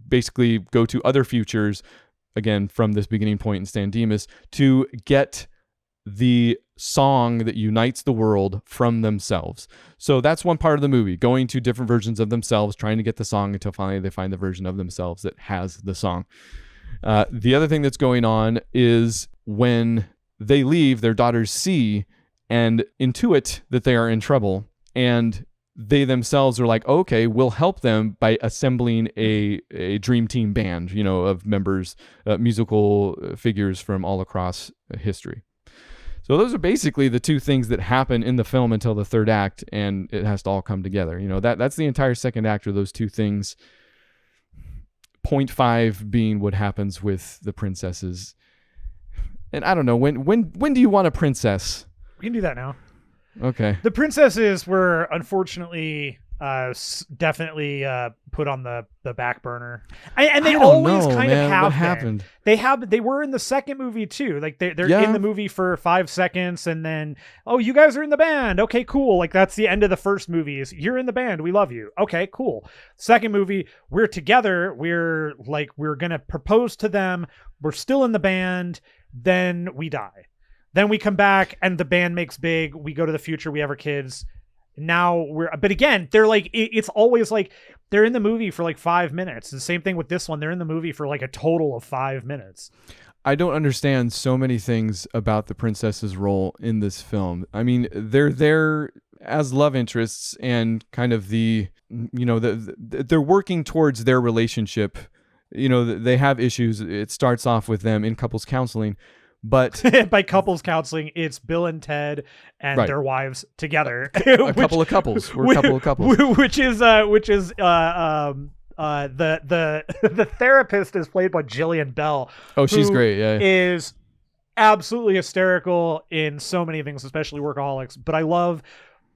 basically go to other futures, again, from this beginning point in San Dimas, to get the song that unites the world from themselves. So that's one part of the movie, going to different versions of themselves, trying to get the song until finally they find the version of themselves that has the song. The other thing that's going on is when they leave, their daughters see and intuit that they are in trouble, and they themselves are like, okay, we'll help them by assembling a dream team band, you know, of members, musical figures from all across history. So those are basically the two things that happen in the film until the third act, and it has to all come together. You know, that's the entire second act, are those two things. Point 5 being what happens with the princesses. And I don't know, when do you want a princess? We can do that now. Okay. The princesses were unfortunately definitely put on the back burner, and they always kind of have. What happened? They were in the second movie too. Like they're in the movie for 5 seconds, and then, oh, you guys are in the band. Okay, cool. Like that's the end of the first movie. Is you're in the band. We love you. Okay, cool. Second movie, we're together. We're gonna propose to them. We're still in the band. Then we die. Then we come back and the band makes big. We go to the future. We have our kids. Now but again, they're like, it's always like they're in the movie for like 5 minutes. The same thing with this one. They're in the movie for like a total of 5 minutes. I don't understand so many things about the princess's role in this film. I mean, they're there as love interests and kind of they're working towards their relationship. You know, they have issues. It starts off with them in couples counseling. But by couples counseling, it's Bill and Ted and their wives together. A couple of couples. We're a couple of couples. Which is the therapist is played by Jillian Bell. Oh, she's great. Yeah, is absolutely hysterical in so many things, especially Workaholics. But I love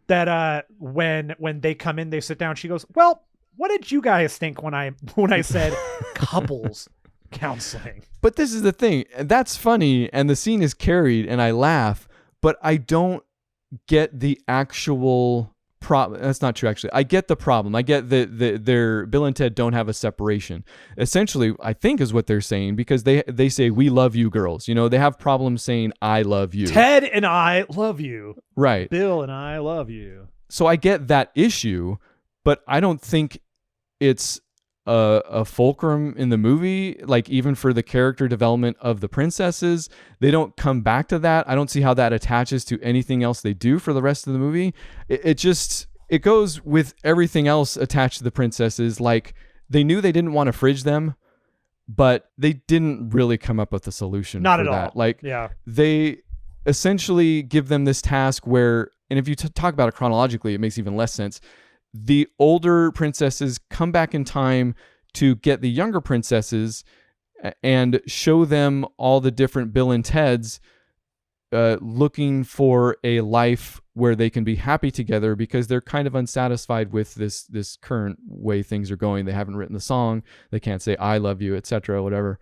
that when they come in, they sit down. She goes, "Well, what did you guys think when I said couples counseling?" But this is the thing. That's funny, and the scene is carried, and I laugh, but I don't get the actual problem. That's not true, actually. I get the problem. I get that their Bill and Ted don't have a separation. Essentially, I think is what they're saying, because they say, "We love you, girls." You know, they have problems saying, "I love you." Ted and I love you. Right. Bill and I love you. So I get that issue, but I don't think it's a fulcrum in the movie. Like, even for the character development of the princesses, they don't come back to that. I don't see how that attaches to anything else they do for the rest of the movie. It goes with everything else attached to the princesses. Like, they knew they didn't want to fridge them, but they didn't really come up with a solution. Not for at that. all. Like, yeah, they essentially give them this task where, and if you talk about it chronologically, it makes even less sense. The older princesses come back in time to get the younger princesses and show them all the different Bill and Teds looking for a life where they can be happy together, because they're kind of unsatisfied with this current way things are going. They haven't written the song. They can't say "I love you," etc., whatever.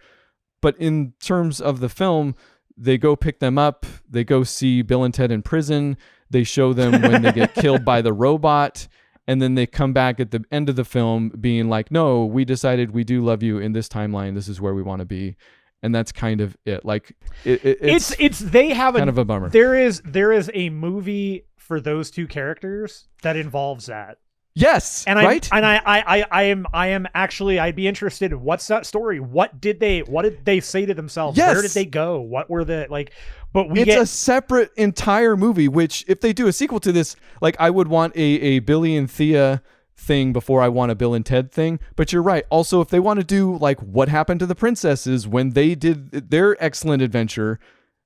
But in terms of the film, they go pick them up. They go see Bill and Ted in prison. They show them when they get killed by the robot. And then they come back at the end of the film being like, "No, we decided we do love you in this timeline. This is where we want to be." And that's kind of it. Like, they have kind of a bummer. There is a movie for those two characters that involves that. Yes, And right. I am actually, I'd be interested. What's that story? What did they say to themselves? Yes. Where did they go? What were the like? But It's a separate entire movie. Which, if they do a sequel to this, like I would want a Billy and Thea thing before I want a Bill and Ted thing. But you're right. Also, if they want to do like what happened to the princesses when they did their excellent adventure,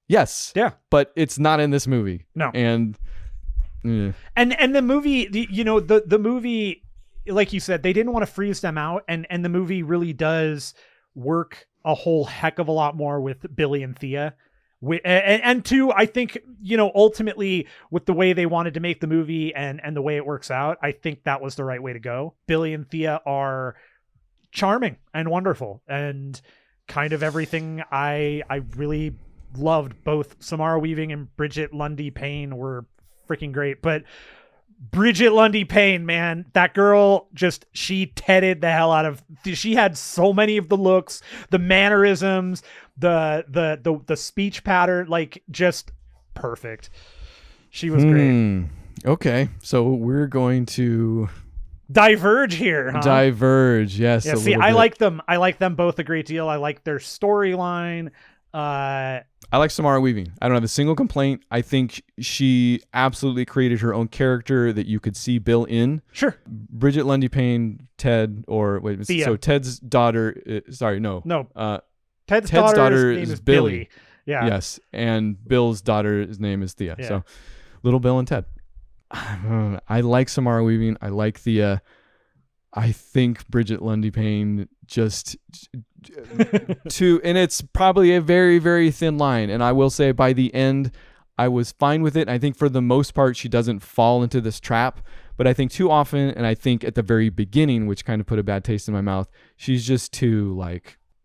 yes, yeah. but it's not in this movie. No. And And the movie, the movie, like you said, they didn't want to freeze them out, and the movie really does work a whole heck of a lot more with Billy and Thea. And two, I think, ultimately with the way they wanted to make the movie and the way it works out, I think that was the right way to go. Billy and Thea are charming and wonderful and kind of everything I really loved. Both Samara Weaving and Bridget Lundy Payne were freaking great. But Bridget Lundy Payne, man, that girl she tedded the hell out of. She had so many of the looks, the mannerisms, the speech pattern, like just perfect. She was great. Okay, so we're going to diverge here. Huh? Diverge, yes. Yeah. See, I like them. I like them both a great deal. I like their storyline. I like Samara Weaving. I don't have a single complaint. I think she absolutely created her own character that you could see Bill in. Sure. Bridget Lundy Payne, Ted, or wait, Thea. So Ted's daughter. No. Ted's daughter name is Billy. Yeah. Yes, and Bill's daughter's name is Thea. Yeah. So, Little Bill and Ted. I like Samara Weaving. I like Thea. I think Bridget Lundy Payne just and it's probably a very, very thin line. And I will say by the end, I was fine with it. I think for the most part, she doesn't fall into this trap. But I think too often, and I think at the very beginning, which kind of put a bad taste in my mouth, she's just too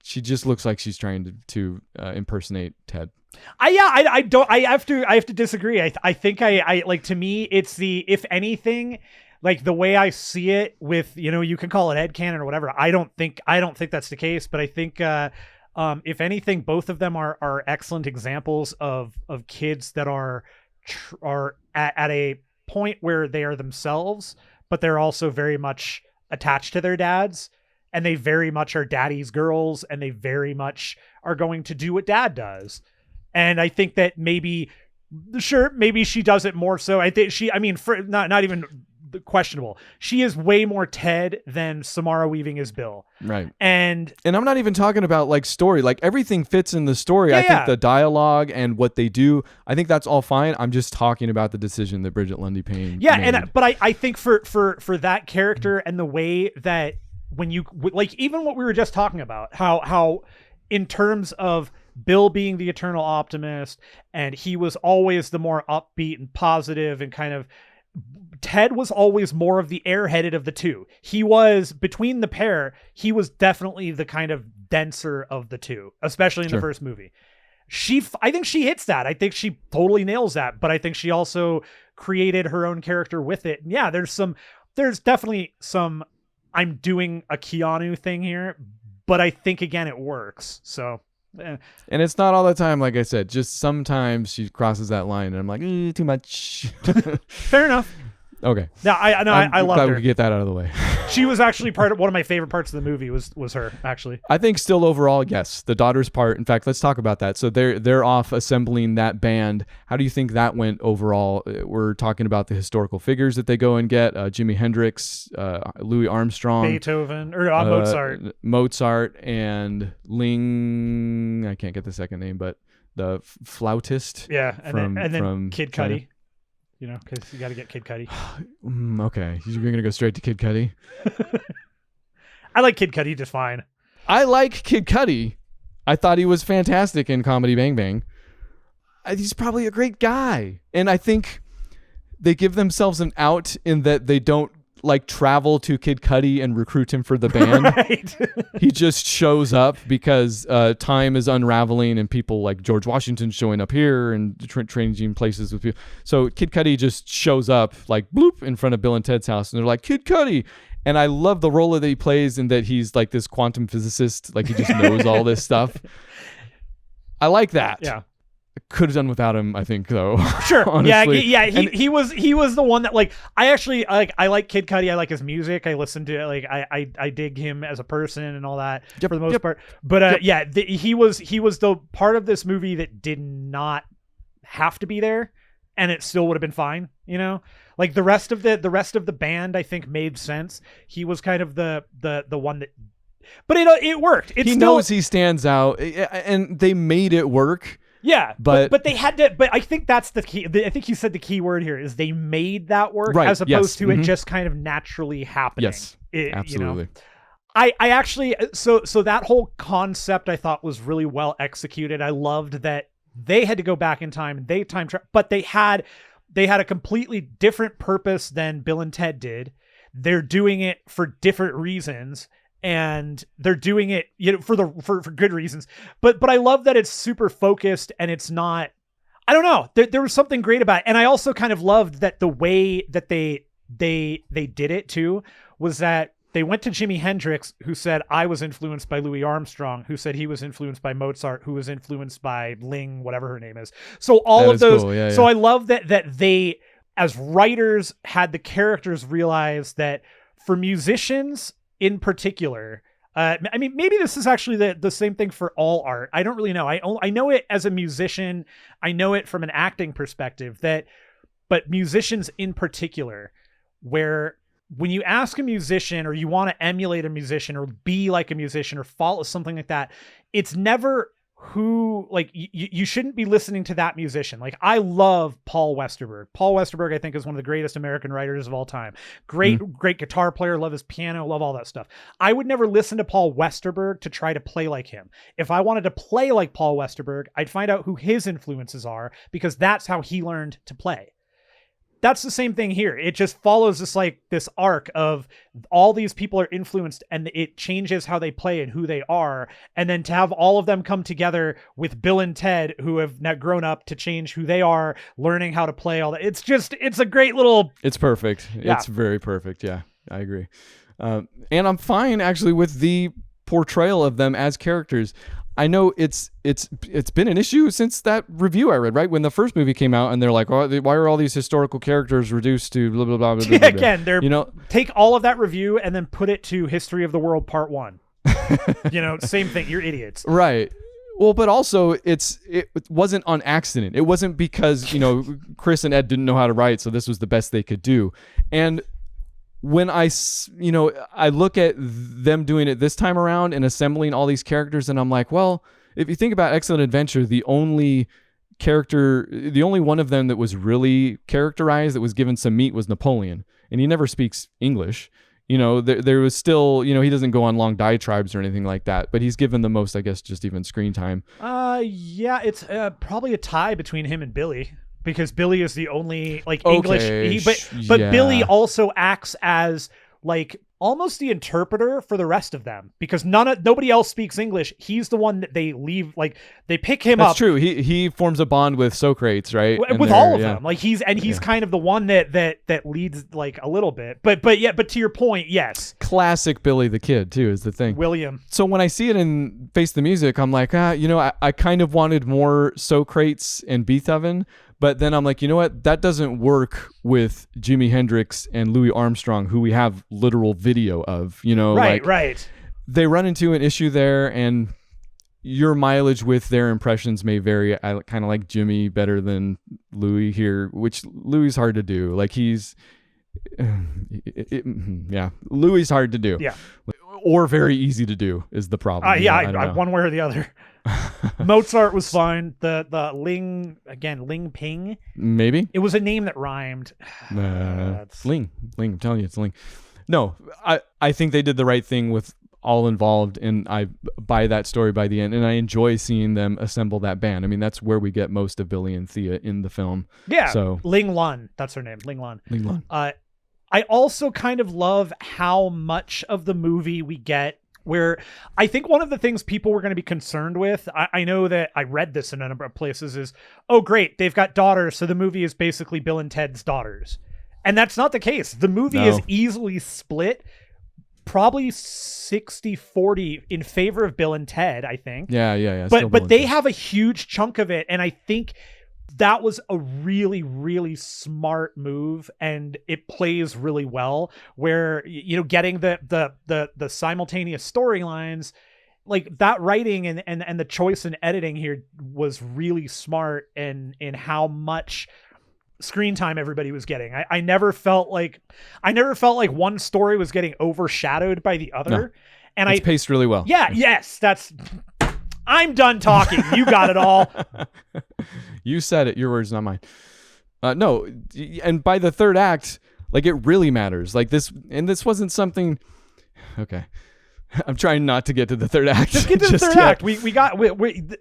she just looks like she's trying to impersonate Ted. I have to disagree. I think I like, to me, it's if anything, like the way I see it with, you can call it headcanon or whatever. I don't think that's the case, but I think, if anything, both of them are excellent examples of kids that are at a point where they are themselves, but they're also very much attached to their dads, and they very much are daddy's girls, and they very much are going to do what dad does. And I think that maybe she does it more so. I think not even questionable. She is way more Ted than Samara Weaving is Bill. Right. And I'm not even talking about like story. Like everything fits in the story. I think the dialogue and what they do, I think that's all fine. I'm just talking about the decision that Bridget Lundy Payne made. But I think for that character and the way that when you like, even what we were just talking about, how in terms of Bill being the eternal optimist, and he was always the more upbeat and positive, and kind of Ted was always more of the airheaded of the two. He was, between the pair, he was definitely the kind of denser of the two, especially in the first movie. I think she hits that. I think she totally nails that, but I think she also created her own character with it. And yeah, there's definitely some, I'm doing a Keanu thing here, but I think again, it works. So. And it's not all the time, like I said. Just sometimes she crosses that line, and I'm like, too much. Fair enough. Okay. No, I love her. We could get that out of the way. She was actually one of my favorite parts of the movie. Was her actually? I think still overall, yes, the daughter's part. In fact, let's talk about that. So they're off assembling that band. How do you think that went overall? We're talking about the historical figures that they go and get: Jimi Hendrix, Louis Armstrong, Beethoven, or Mozart, and Ling. I can't get the second name, but the flautist. Yeah, and then Kid Cudi. Because you got to get Kid Cudi. Okay, you're going to go straight to Kid Cudi? I like Kid Cudi just fine. I like Kid Cudi. I thought he was fantastic in Comedy Bang Bang. He's probably a great guy. And I think they give themselves an out in that they don't travel to Kid Cudi and recruit him for the band. Right. He just shows up because time is unraveling, and people like George Washington showing up here and changing places with people. So Kid Cudi just shows up like bloop in front of Bill and Ted's house, and they're like, Kid Cudi. And I love the role that he plays, in that he's like this quantum physicist, like he just knows all this stuff. I like that. Yeah. could have done without him, I think, though. Sure. Honestly. He was the one that, like, I actually I like Kid Cudi. I like his music. I listen to it. Like, I dig him as a person and all that for the most part. But he was the part of this movie that did not have to be there, and it still would have been fine. You know, like the rest of the band, I think made sense. He was kind of the one that, but it worked. He knows he stands out, and they made it work. Yeah, but they had to. But I think that's the key. I think you said the key word here is they made that work, right, as opposed to it just kind of naturally happening. Yes, absolutely. You know? I actually so that whole concept I thought was really well executed. I loved that they had to go back in time. They but they had a completely different purpose than Bill and Ted did. They're doing it for different reasons. And they're doing it, you know, for good reasons. But I love that it's super focused and it's not, I don't know. There was something great about it. And I also kind of loved that the way that they did it too was that they went to Jimi Hendrix, who said, I was influenced by Louis Armstrong, who said he was influenced by Mozart, who was influenced by Ling, whatever her name is. So all of those. Cool. Yeah, so I love that they, as writers, had the characters realize that for musicians in particular, I mean, maybe this is actually the same thing for all art. I don't really know. I know it as a musician. I know it from an acting perspective but musicians in particular, where when you ask a musician or you want to emulate a musician or be like a musician or follow something like that, it's never who, like, you shouldn't be listening to that musician. Like, I love Paul Westerberg. Paul Westerberg, I think, is one of the greatest American writers of all time. Great guitar player. Love his piano. Love all that stuff. I would never listen to Paul Westerberg to try to play like him. If I wanted to play like Paul Westerberg, I'd find out who his influences are, because that's how he learned to play. That's the same thing here. It just follows this arc of all these people are influenced and it changes how they play and who they are. And then to have all of them come together with Bill and Ted, who have now grown up, to change who they are, learning how to play all that. It's a great little... It's perfect. Yeah. It's very perfect. Yeah, I agree. And I'm fine actually with the portrayal of them as characters. I know it's been an issue since that review I read, right? When the first movie came out and they're like, oh, why are all these historical characters reduced to blah, blah, blah, blah, blah, blah. Again, take all of that review and then put it to History of the World Part 1. Same thing. You're idiots. Right. Well, but also it wasn't on accident. It wasn't because, Chris and Ed didn't know how to write, so this was the best they could do. And when I look at them doing it this time around and assembling all these characters, and I'm like, well, if you think about Excellent Adventure, the only one of them that was really characterized, that was given some meat, was Napoleon, and he never speaks English. There was still, he doesn't go on long diatribes or anything like that, but he's given the most, I guess, just even screen time. Yeah, it's probably a tie between him and Billy. Because Billy is the only English, but yeah. Billy also acts as almost the interpreter for the rest of them, because nobody else speaks English. He's the one that they leave, they pick him up. That's true. He forms a bond with Socrates, right? With all of them. He's kind of the one that leads a little bit. But to your point, yes. Classic Billy the Kid too is the thing. William. So when I see it in Face the Music, I'm like, I kind of wanted more Socrates and Beethoven. But then I'm like, you know what? That doesn't work with Jimi Hendrix and Louis Armstrong, who we have literal video of, Right. They run into an issue there, and your mileage with their impressions may vary. I kind of like Jimmy better than Louis here, which Louis is hard to do. Louis is hard to do. Yeah. Or very easy to do is the problem. I one way or the other. Mozart was fine. The Ling Ping. Maybe it was a name that rhymed. Ling. I'm telling you, it's Ling. No, I think they did the right thing with all involved, and I buy that story by the end, and I enjoy seeing them assemble that band. I mean, that's where we get most of Billy and Thea in the film. Yeah. So Ling Lun, that's her name. Ling Lun. Ling Lun. I also kind of love how much of the movie we get, where I think one of the things people were going to be concerned with, I know that I read this in a number of places, is, oh, great, they've got daughters, so the movie is basically Bill and Ted's daughters. And that's not the case. The movie is easily split probably 60-40 in favor of Bill and Ted, I think. Yeah. But they have a huge chunk of it, and I think that was a really, really smart move, and it plays really well. Where getting the simultaneous storylines, like that writing and the choice in editing here was really smart in how much screen time everybody was getting. I never felt like one story was getting overshadowed by the other. No, and it's paced really well. Yeah, yes, I'm done talking. You got it all. You said it. Your words, not mine. No, and by the third act, like it really matters. Like this wasn't something. Okay, I'm trying not to get to the third act. Just get to the third act. We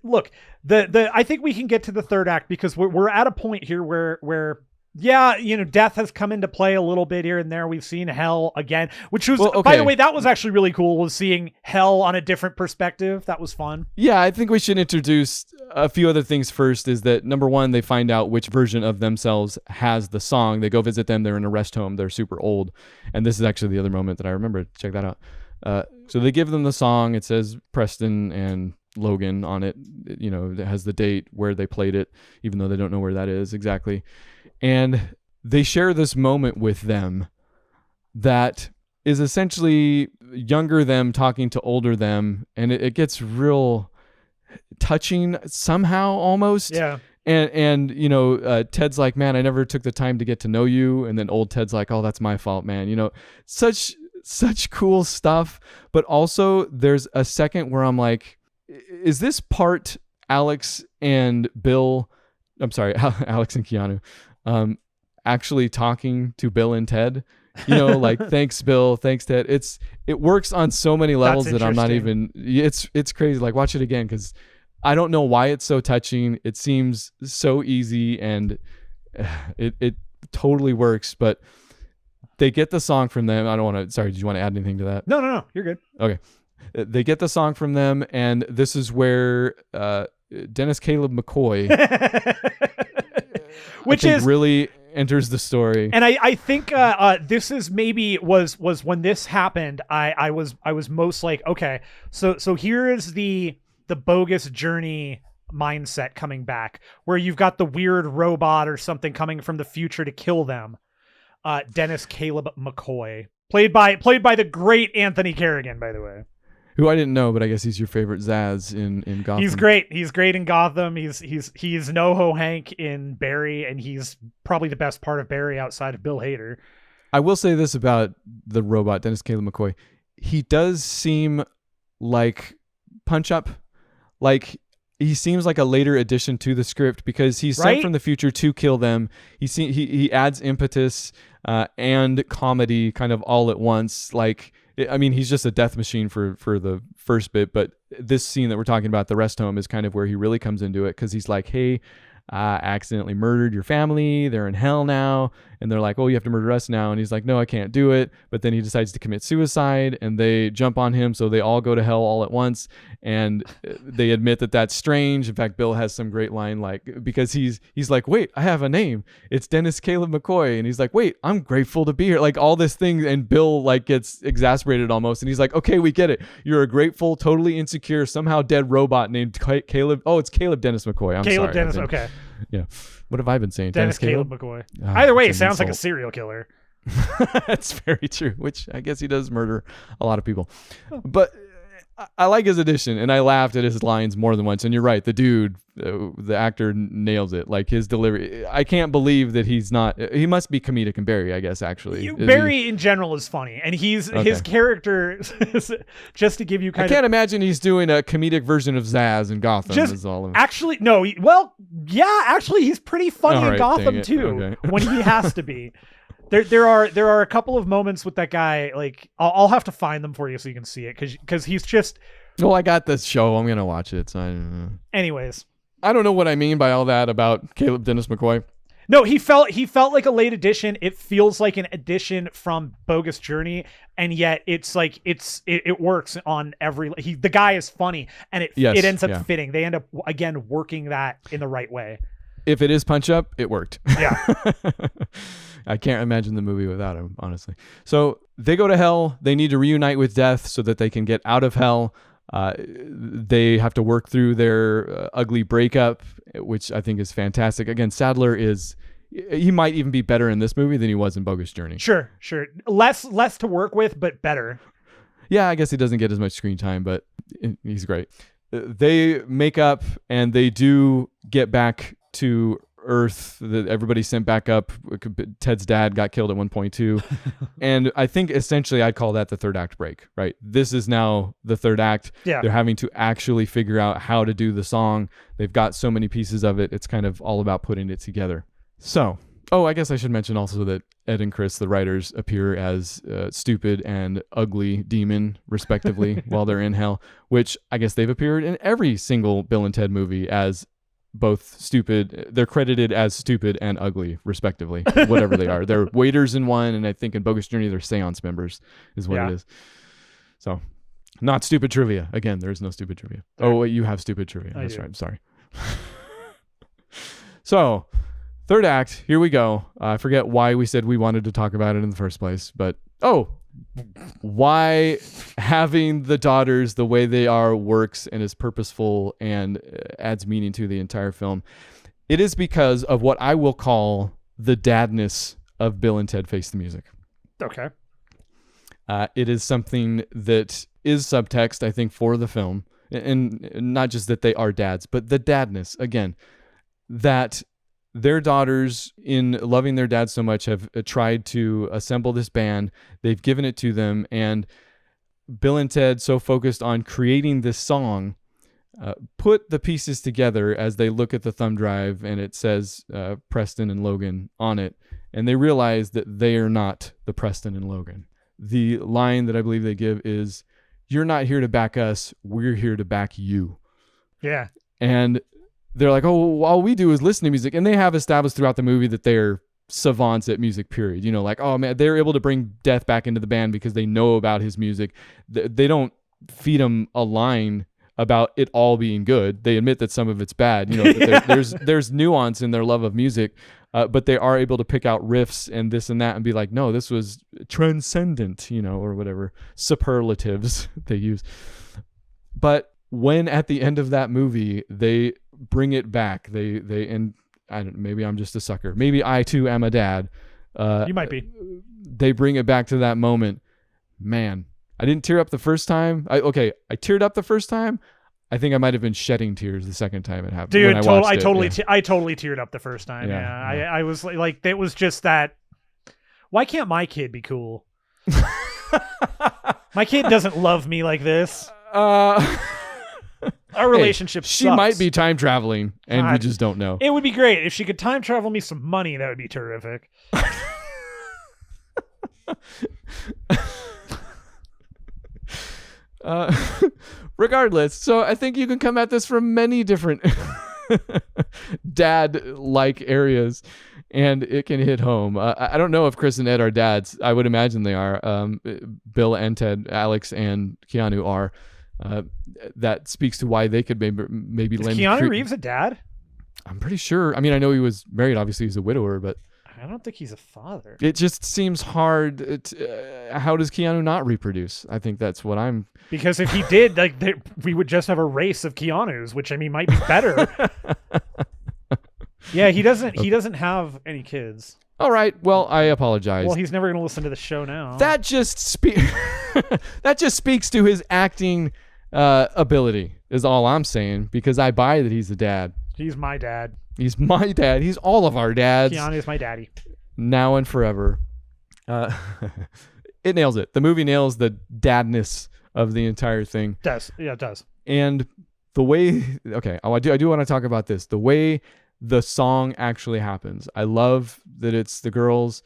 look. I think we can get to the third act because we're at a point here where. Yeah, death has come into play a little bit here and there. We've seen hell again, which was, by the way, that was actually really cool. Was seeing hell on a different perspective. That was fun. Yeah, I think we should introduce a few other things first. Is that number one, they find out which version of themselves has the song. They go visit them. They're in a rest home. They're super old. And this is actually the other moment that I remember. Check that out. So they give them the song. It says Preston and Logan on it. It has the date where they played it, even though they don't know where that is exactly. And they share this moment with them that is essentially younger them talking to older them. And it gets real touching somehow almost. Yeah. And Ted's like, man, I never took the time to get to know you. And then old Ted's like, oh, that's my fault, man. Such cool stuff. But also there's a second where I'm like, is this part Alex and Bill, I'm sorry, Alex and Keanu, actually talking to Bill and Ted, like, thanks Bill, thanks Ted. It works on so many levels that I'm not even, it's crazy. Like, watch it again, because I don't know why it's so touching. It seems so easy, and it totally works, but they get the song from them. I don't want to, sorry, did you want to add anything to that? No, you're good. Okay. They get the song from them, and this is where Dennis Caleb McCoy which is really enters the story. And I think this is maybe was when this happened, I was most like, okay, so here is the bogus journey mindset coming back, where you've got the weird robot or something coming from the future to kill them. Dennis Caleb McCoy, played by the great Anthony Carrigan, by the way. Who I didn't know, but I guess he's your favorite Zaz in Gotham. He's great. He's great in Gotham. He's NoHo Hank in Barry, and he's probably the best part of Barry outside of Bill Hader. I will say this about the robot, Dennis Caleb McCoy. He does seem like Punch Up. Like, he seems like a later addition to the script, because he's sent from the future to kill them. He adds impetus and comedy kind of all at once. Like, I mean, he's just a death machine for the first bit, but this scene that we're talking about, the rest home, is kind of where he really comes into it, because he's like, hey, I accidentally murdered your family. They're in hell now. And they're like, oh, you have to murder us now. And he's like, no, I can't do it. But then he decides to commit suicide, and they jump on him. So they all go to hell all at once. And they admit that that's strange. In fact, Bill has some great line, like, because he's like, wait, I have a name. It's Dennis Caleb McCoy. And he's like, wait, I'm grateful to be here. Like, all this thing. And Bill like gets exasperated almost. And he's like, okay, we get it. You're a grateful, totally insecure, somehow dead robot named Caleb. Oh, it's Caleb Dennis McCoy. I'm Caleb sorry. Dennis. Okay. Yeah. What have I been saying? Dennis Caleb McCoy. Either way, it sounds like a serial killer. That's very true, which I guess he does murder a lot of people. But I like his addition, and I laughed at his lines more than once. And you're right, the dude, the actor, nails it. Like, his delivery, I can't believe that he's not. He must be comedic in Barry, I guess. Actually, Barry in general is funny, and his character. Just to give you I can't imagine he's doing a comedic version of Zaz in Gotham. Actually, no. Well, yeah, actually, he's pretty funny in Gotham too, when he has to be. There are a couple of moments with that guy. Like, I'll have to find them for you so you can see it, because he's just. Well, I got this show. I'm gonna watch it. So anyways, I don't know what I mean by all that about Caleb Dennis McCoy. No, he felt like a late addition. It feels like an addition from Bogus Journey, and yet it's like it works on every. The guy is funny, and it ends up fitting. They end up again working that in the right way. if it is Punch Up, it worked. Yeah. I can't imagine the movie without him, honestly. So they go to hell. They need to reunite with Death so that they can get out of hell. They have to work through their ugly breakup, which I think is fantastic. Again, Sadler he might even be better in this movie than he was in Bogus Journey. Sure. Less to work with, but better. Yeah, I guess he doesn't get as much screen time, but he's great. They make up and they do get back to Earth. Everybody's sent back up. Ted's dad got killed at one point too. And I think essentially I'd call that the third act break, right? This is now the third act. Yeah. They're having to actually figure out how to do the song. They've got so many pieces of it. It's kind of all about putting it together. So, I guess I should mention also that Ed and Chris, the writers, appear as stupid and ugly demon, respectively, while they're in hell, which I guess they've appeared in every single Bill and Ted movie as both stupid. They're credited as stupid and ugly, respectively, whatever they are. They're waiters in one, and I think in Bogus Journey, they're seance members, is what it is. So, not stupid trivia. Again, there's no stupid trivia. Oh, wait, you have stupid trivia. That's right. I'm sorry. So, third act, here we go. I forget why we said we wanted to talk about it in the first place, but why having the daughters the way they are works and is purposeful and adds meaning to the entire film. It is because of what I will call the dadness of Bill and Ted Face the Music. Okay. It is something that is subtext, I think, for the film, and not just that they are dads, but the dadness, again, that their daughters, in loving their dad so much, have tried to assemble this band. They've given it to them, and Bill and Ted, so focused on creating this song, put the pieces together as they look at the thumb drive, and it says Preston and Logan on it, and they realize that they are not the Preston and Logan. The line that I believe they give is, "You're not here to back us, we're here to back you." Yeah. And they're like, all we do is listen to music. And they have established throughout the movie that they're savants at music, period. Like, oh man, they're able to bring Death back into the band because they know about his music. They don't feed him a line about it all being good. They admit that some of it's bad. There's nuance in their love of music, but they are able to pick out riffs and this and that and be like, no, this was transcendent, or whatever superlatives they use. But when at the end of that movie, they bring it back, and maybe I'm just a sucker. Maybe I too am a dad. You might be. They bring it back to that moment. Man, I didn't tear up the first time. I teared up the first time. I think I might have been shedding tears the second time it happened. Dude, I totally teared up the first time. Yeah. I was like, it was just that. Why can't my kid be cool? My kid doesn't love me like this. Our relationship sucks. She might be time traveling, and we just don't know. It would be great if she could time travel me some money. That would be terrific. Regardless, so I think you can come at this from many different dad-like areas, and it can hit home. I don't know if Chris and Ed are dads. I would imagine they are. Bill and Ted, Alex and Keanu are. That speaks to why they could maybe lend. Is Keanu Reeves a dad? I'm pretty sure. I mean, I know he was married. Obviously, he's a widower, but I don't think he's a father. It just seems hard. How does Keanu not reproduce? I think that's what I'm. Because if he did, we would just have a race of Keanus, which I mean might be better. Yeah, he doesn't. Okay. He doesn't have any kids. All right. Well, I apologize. Well, he's never going to listen to the show now. That just speaks to his acting ability. Is all I'm saying, because I buy that he's a dad. He's my dad. He's my dad. He's all of our dads. Keanu's my daddy. Now and forever. It nails it. The movie nails the dadness of the entire thing. It does. Yeah, it does. And the way, I do want to talk about this. The way the song actually happens. I love that it's the girls.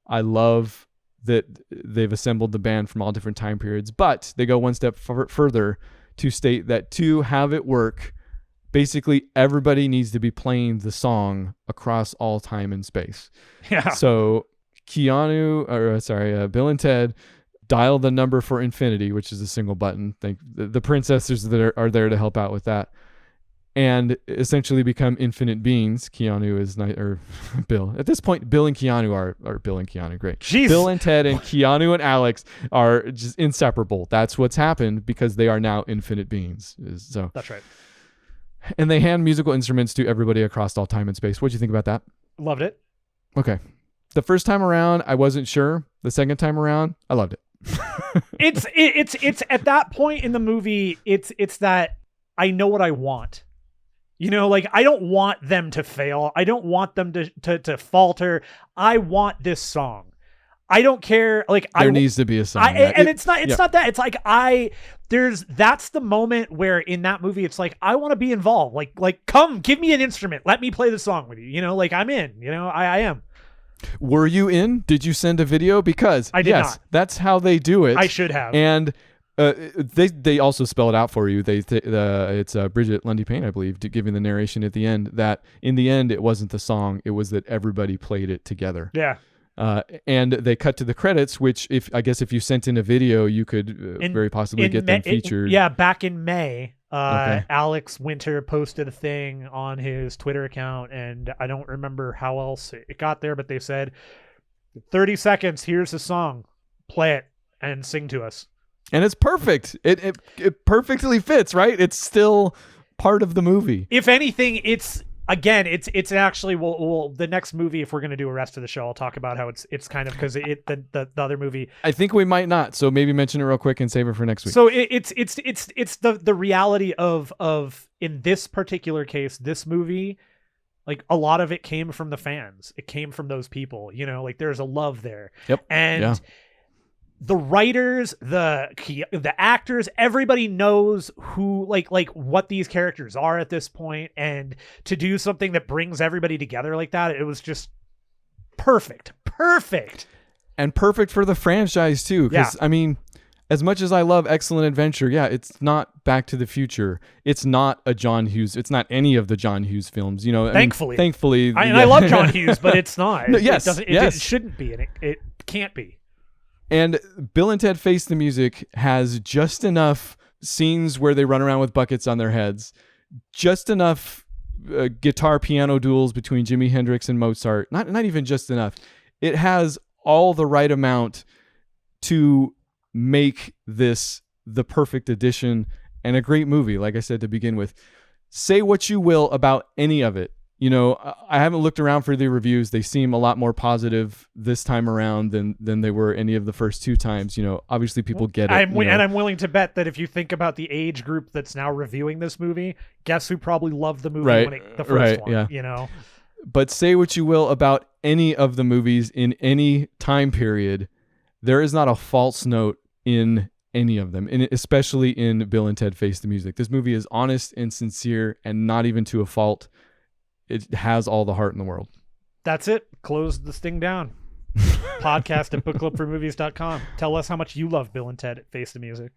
I love that they've assembled the band from all different time periods, but they go one step further to state that to have it work, basically everybody needs to be playing the song across all time and space. Yeah. So Bill and Ted dial the number for infinity, which is a single button. The princesses that are there to help out with that. and essentially become infinite beings. Keanu is not, or Bill. At this point, Bill and Keanu are Bill and Keanu. Great. Jeez. Bill and Ted and Keanu and Alex are just inseparable. That's what's happened because they are now infinite beings. So that's right. And they hand musical instruments to everybody across all time and space. What do you think about that? Loved it. Okay. The first time around, I wasn't sure. The second time around, I loved it. It's at that point in the movie, it's that I know what I want. You know, like, I don't want them to fail. I don't want them to falter. I want this song. I don't care. Like, there needs to be a song. It's not that. It's like that's the moment where in that movie, it's like, I want to be involved. Like, come, give me an instrument. Let me play the song with you. You know, like, I'm in. You know, I am. Were you in? Did you send a video? Because I did not. That's how they do it. I should have. And they also spell it out for you. It's Bridget Lundy Payne, I believe, giving the narration at the end, that in the end it wasn't the song, it was that everybody played it together. Yeah. And they cut to the credits, which if you sent in a video, you could very possibly get them featured. Back in May, okay. Alex Winter posted a thing on his Twitter account, and I don't remember how else it got there, but they said, 30 seconds, here's the song, play it and sing to us. And it's perfect. It perfectly fits, right? It's still part of the movie. If anything, it's actually the next movie, if we're going to do a rest of the show, I'll talk about how it's kind of, because the other movie. I think we might not, so maybe mention it real quick and save it for next week. So it's the reality of in this particular case, this movie, like, a lot of it came from the fans. It came from those people, you know, like, there's a love there. Yep. And the writers, the actors, everybody knows who, like what these characters are at this point, and to do something that brings everybody together like that, it was just perfect, and perfect for the franchise too. Because I mean, as much as I love Excellent Adventure, it's not Back to the Future. It's not a John Hughes. It's not any of the John Hughes films. You know, thankfully, I love John Hughes, but it's not. No, it shouldn't be, and it can't be. And Bill and Ted Face the Music has just enough scenes where they run around with buckets on their heads, just enough guitar piano duels between Jimi Hendrix and Mozart. Not even just enough. It has all the right amount to make this the perfect addition and a great movie, like I said to begin with. Say what you will about any of it. You know, I haven't looked around for the reviews. They seem a lot more positive this time around than they were any of the first two times. You know, obviously people get it. And I'm willing to bet that if you think about the age group that's now reviewing this movie, guess who probably loved the movie the first one, you know? But say what you will about any of the movies in any time period, there is not a false note in any of them, and especially in Bill and Ted Face the Music. This movie is honest and sincere and not even to a fault. It has all the heart in the world. That's it. Close this thing down. Podcast at bookclubformovies.com. Tell us how much you love Bill and Ted Face the Music.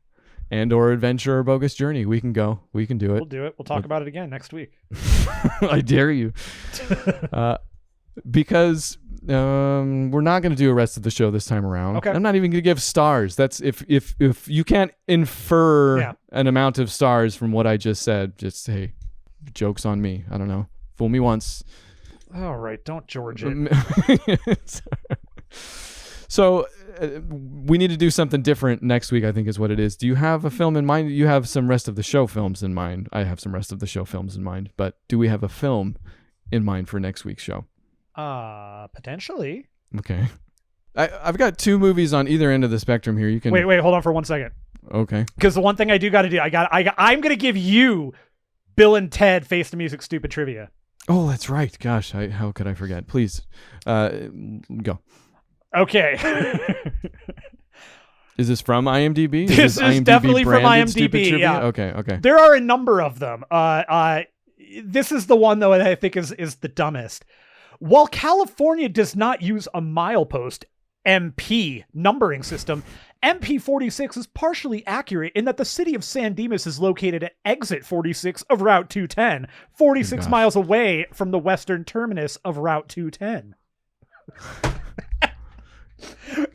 And or Adventure or Bogus Journey. We can go. We can do it. We'll do it. We'll talk about it again next week. I dare you. Because we're not going to do a rest of the show this time around. Okay. I'm not even going to give stars. That's if you can't infer an amount of stars from what I just said, just hey, joke's on me. I don't know. Fool me once. All right, don't George it. So we need to do something different next week, I think is what it is. Do you have a film in mind? You have some rest of the show films in mind. I have some rest of the show films in mind. But do we have a film in mind for next week's show? Potentially. Okay. I've got two movies on either end of the spectrum here. You can wait. Hold on for 1 second. Okay. Because the one thing I do got to do, I'm going to give you Bill and Ted Face the Music stupid trivia. Oh, that's right. Gosh, how could I forget? Please, go. Okay. Is this from IMDb? This is IMDb definitely from IMDb. Yeah. Okay. There are a number of them. This is the one though that I think is the dumbest. While California does not use a milepost MP numbering system, MP46 is partially accurate in that the city of San Dimas is located at exit 46 of Route 210, 46 miles away from the western terminus of Route 210.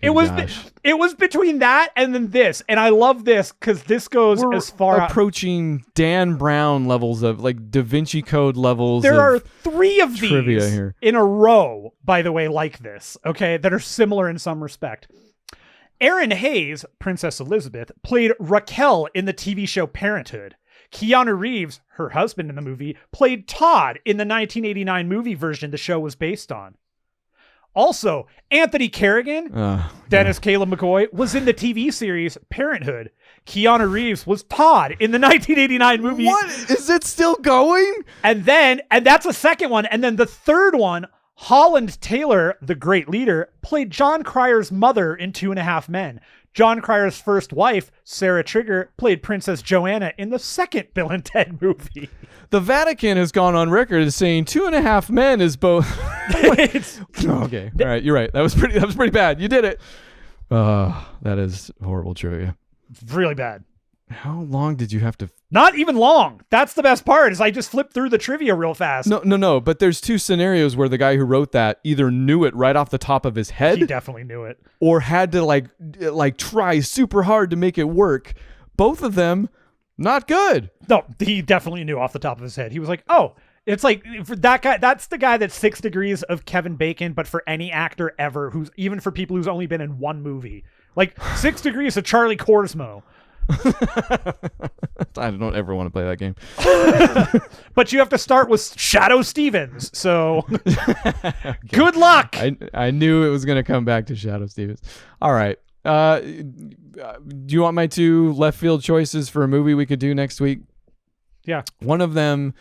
It was between that and then this, and I love this because this goes as far approaching Dan Brown levels of like Da Vinci Code levels. There are 3 of these here in a row, by the way, like this, okay, that are similar in some respect. Erin Hayes, Princess Elizabeth, played Raquel in the TV show Parenthood. Keanu Reeves, her husband in the movie, played Todd in the 1989 movie version the show was based on. Also, Anthony Carrigan, Dennis Caleb McCoy, was in the TV series Parenthood. Keanu Reeves was Todd in the 1989 movie. What? Is it still going? And that's the second one. And then the third one, Holland Taylor, the great leader, played John Cryer's mother in 2.5 Men. John Cryer's first wife, Sarah Trigger, played Princess Joanna in the second Bill and Ted movie. The Vatican has gone on record as saying 2.5 Men is both. Okay, all right, you're right. That was pretty bad. You did it. That is horrible trivia. Really bad. How long did you have to? Not even long. That's the best part, is I just flipped through the trivia real fast. No. But there's 2 scenarios where the guy who wrote that either knew it right off the top of his head. He definitely knew it. Or had to like try super hard to make it work. Both of them, not good. No, he definitely knew off the top of his head. He was like, oh, it's like for that guy. That's the guy that's 6 degrees of Kevin Bacon, but for any actor ever, even for people who's only been in one movie, like 6 degrees of Charlie Korsmo. I don't ever want to play that game. But you have to start with Shadoe Stevens, so okay. Good luck. I knew it was going to come back to Shadoe Stevens. All right. Do you want my 2 left field choices for a movie we could do next week? Yeah. One of them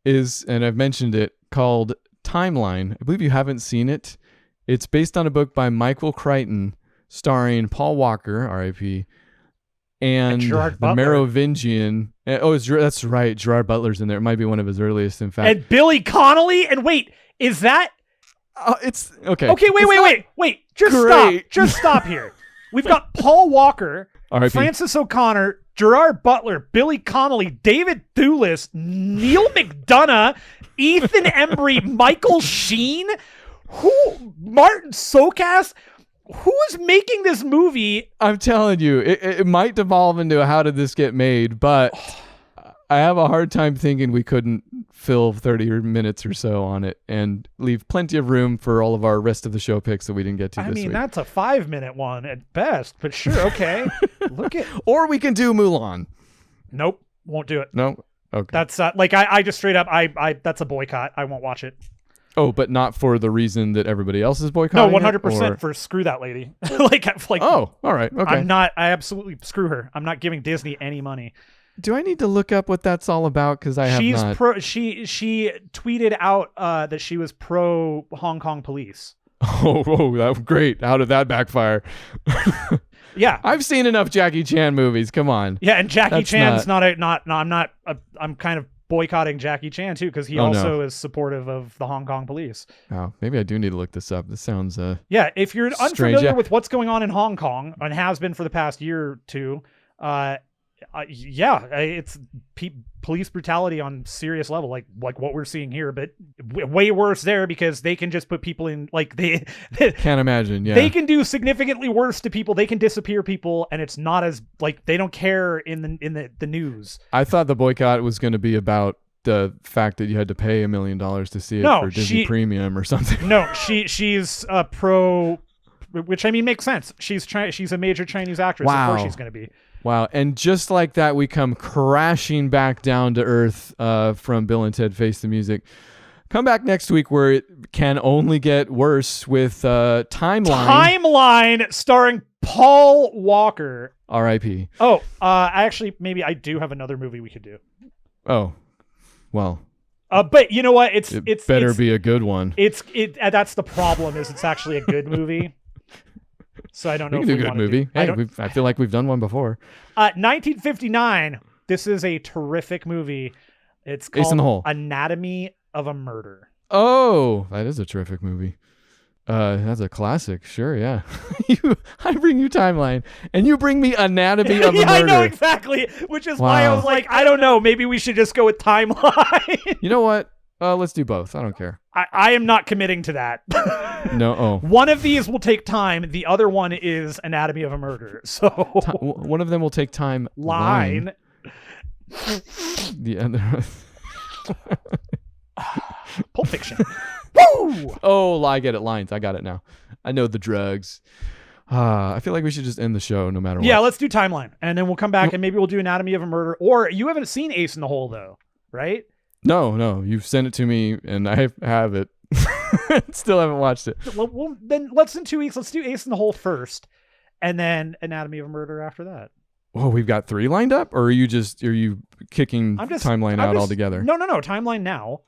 is, and I've mentioned it, called Timeline. I believe you haven't seen it. It's based on a book by Michael Crichton, starring Paul Walker, R.I.P., and the Merovingian. That's right. Gerard Butler's in there. It might be one of his earliest, in fact. And Billy Connolly. And wait, is that? It's okay. Okay, wait. Just stop here. We've got Paul Walker, Francis O'Connor, Gerard Butler, Billy Connolly, David Thewlis, Neil McDonough, Ethan Embry, Michael Sheen, Martin Sokas. Who is making this movie? I'm telling you, it might devolve into how did this get made, but I have a hard time thinking we couldn't fill 30 minutes or so on it and leave plenty of room for all of our rest of the show picks that we didn't get to this week. That's a 5-minute one at best, but sure, okay. Or we can do Mulan. Nope, won't do it. No? Okay. That's I just straight up, that's a boycott. I won't watch it. Oh, but not for the reason that everybody else is boycotting. No, 100% for screw that lady. like. Oh, all right, okay. I absolutely screw her. I'm not giving Disney any money. Do I need to look up what that's all about? Because I have not. She tweeted out that she was pro Hong Kong police. Oh, that was great. How did that backfire? Yeah, I've seen enough Jackie Chan movies. Come on. Yeah, and Jackie Chan's I'm kind of boycotting Jackie Chan too, because he also is supportive of the Hong Kong police. Oh, maybe I do need to look this up. This sounds yeah, if you're strange. Unfamiliar with what's going on in Hong Kong and has been for the past year or two, it's police brutality on serious level, like what we're seeing here, but way worse there, because they can just put people in, like they can't imagine. Yeah, they can do significantly worse to people. They can disappear people, and it's not as like they don't care in the news. I thought the boycott was going to be about the fact that you had to pay $1 million to see it for Disney Premium or something. No, she's a pro, which I mean makes sense. She's a major Chinese actress. Wow. Of course she's going to be. Wow. And just like that, we come crashing back down to earth from Bill and Ted Face the Music. Come back next week where it can only get worse with Timeline. Timeline starring Paul Walker. R.I.P. Oh, I do have another movie we could do. Oh, well. But you know what? It's better be a good one. That's the problem, is it's actually a good movie. So I don't know. We can do a good movie. I feel like we've done one before. 1959. This is a terrific movie. It's called Ace in the Hole. Anatomy of a Murder. Oh, that is a terrific movie. That's a classic. Sure, yeah. I bring you Timeline, and you bring me Anatomy of a Murder. I know exactly. Which is why I was like, I don't know. Maybe we should just go with Timeline. You know what? Let's do both. I don't care. I am not committing to that. No. Oh. One of these will take time. The other one is Anatomy of a Murder. So one of them will take time. Line. The other. Pulp Fiction. Woo! Oh, I get it. Lines. I got it now. I know the drugs. I feel like we should just end the show no matter what. Yeah, let's do Timeline. And then we'll come back and maybe we'll do Anatomy of a Murder. Or you haven't seen Ace in the Hole, though, right? No. You've sent it to me and I have it. Still haven't watched it. Well, then let's in 2 weeks. Let's do Ace in the Hole first. And then Anatomy of a Murder after that. Oh, we've got 3 lined up? Or are you kicking Timeline out altogether? No. Timeline now.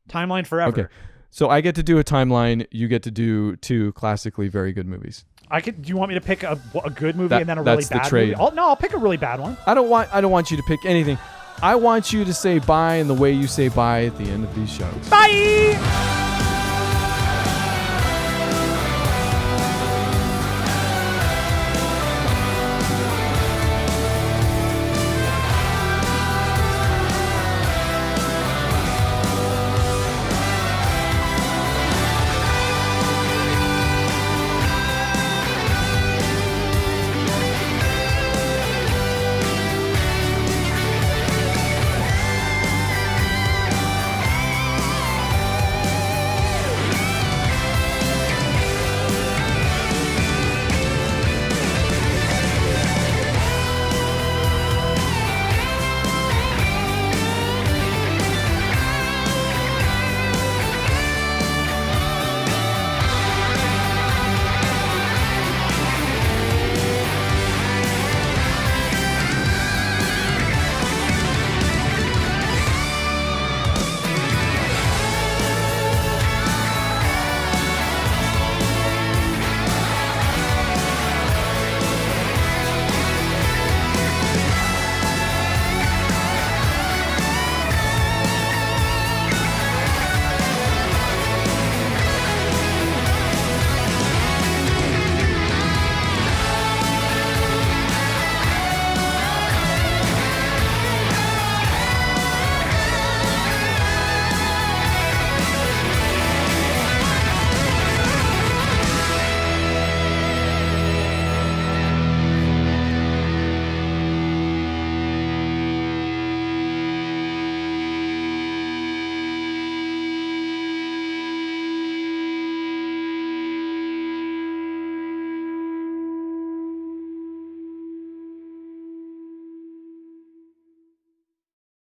Timeline forever. Okay. So I get to do a timeline. You get to do 2 classically very good movies. Do you want me to pick a good movie and then a really bad movie? I'll pick a really bad one. I don't want you to pick anything. I want you to say bye in the way you say bye at the end of these shows. Bye!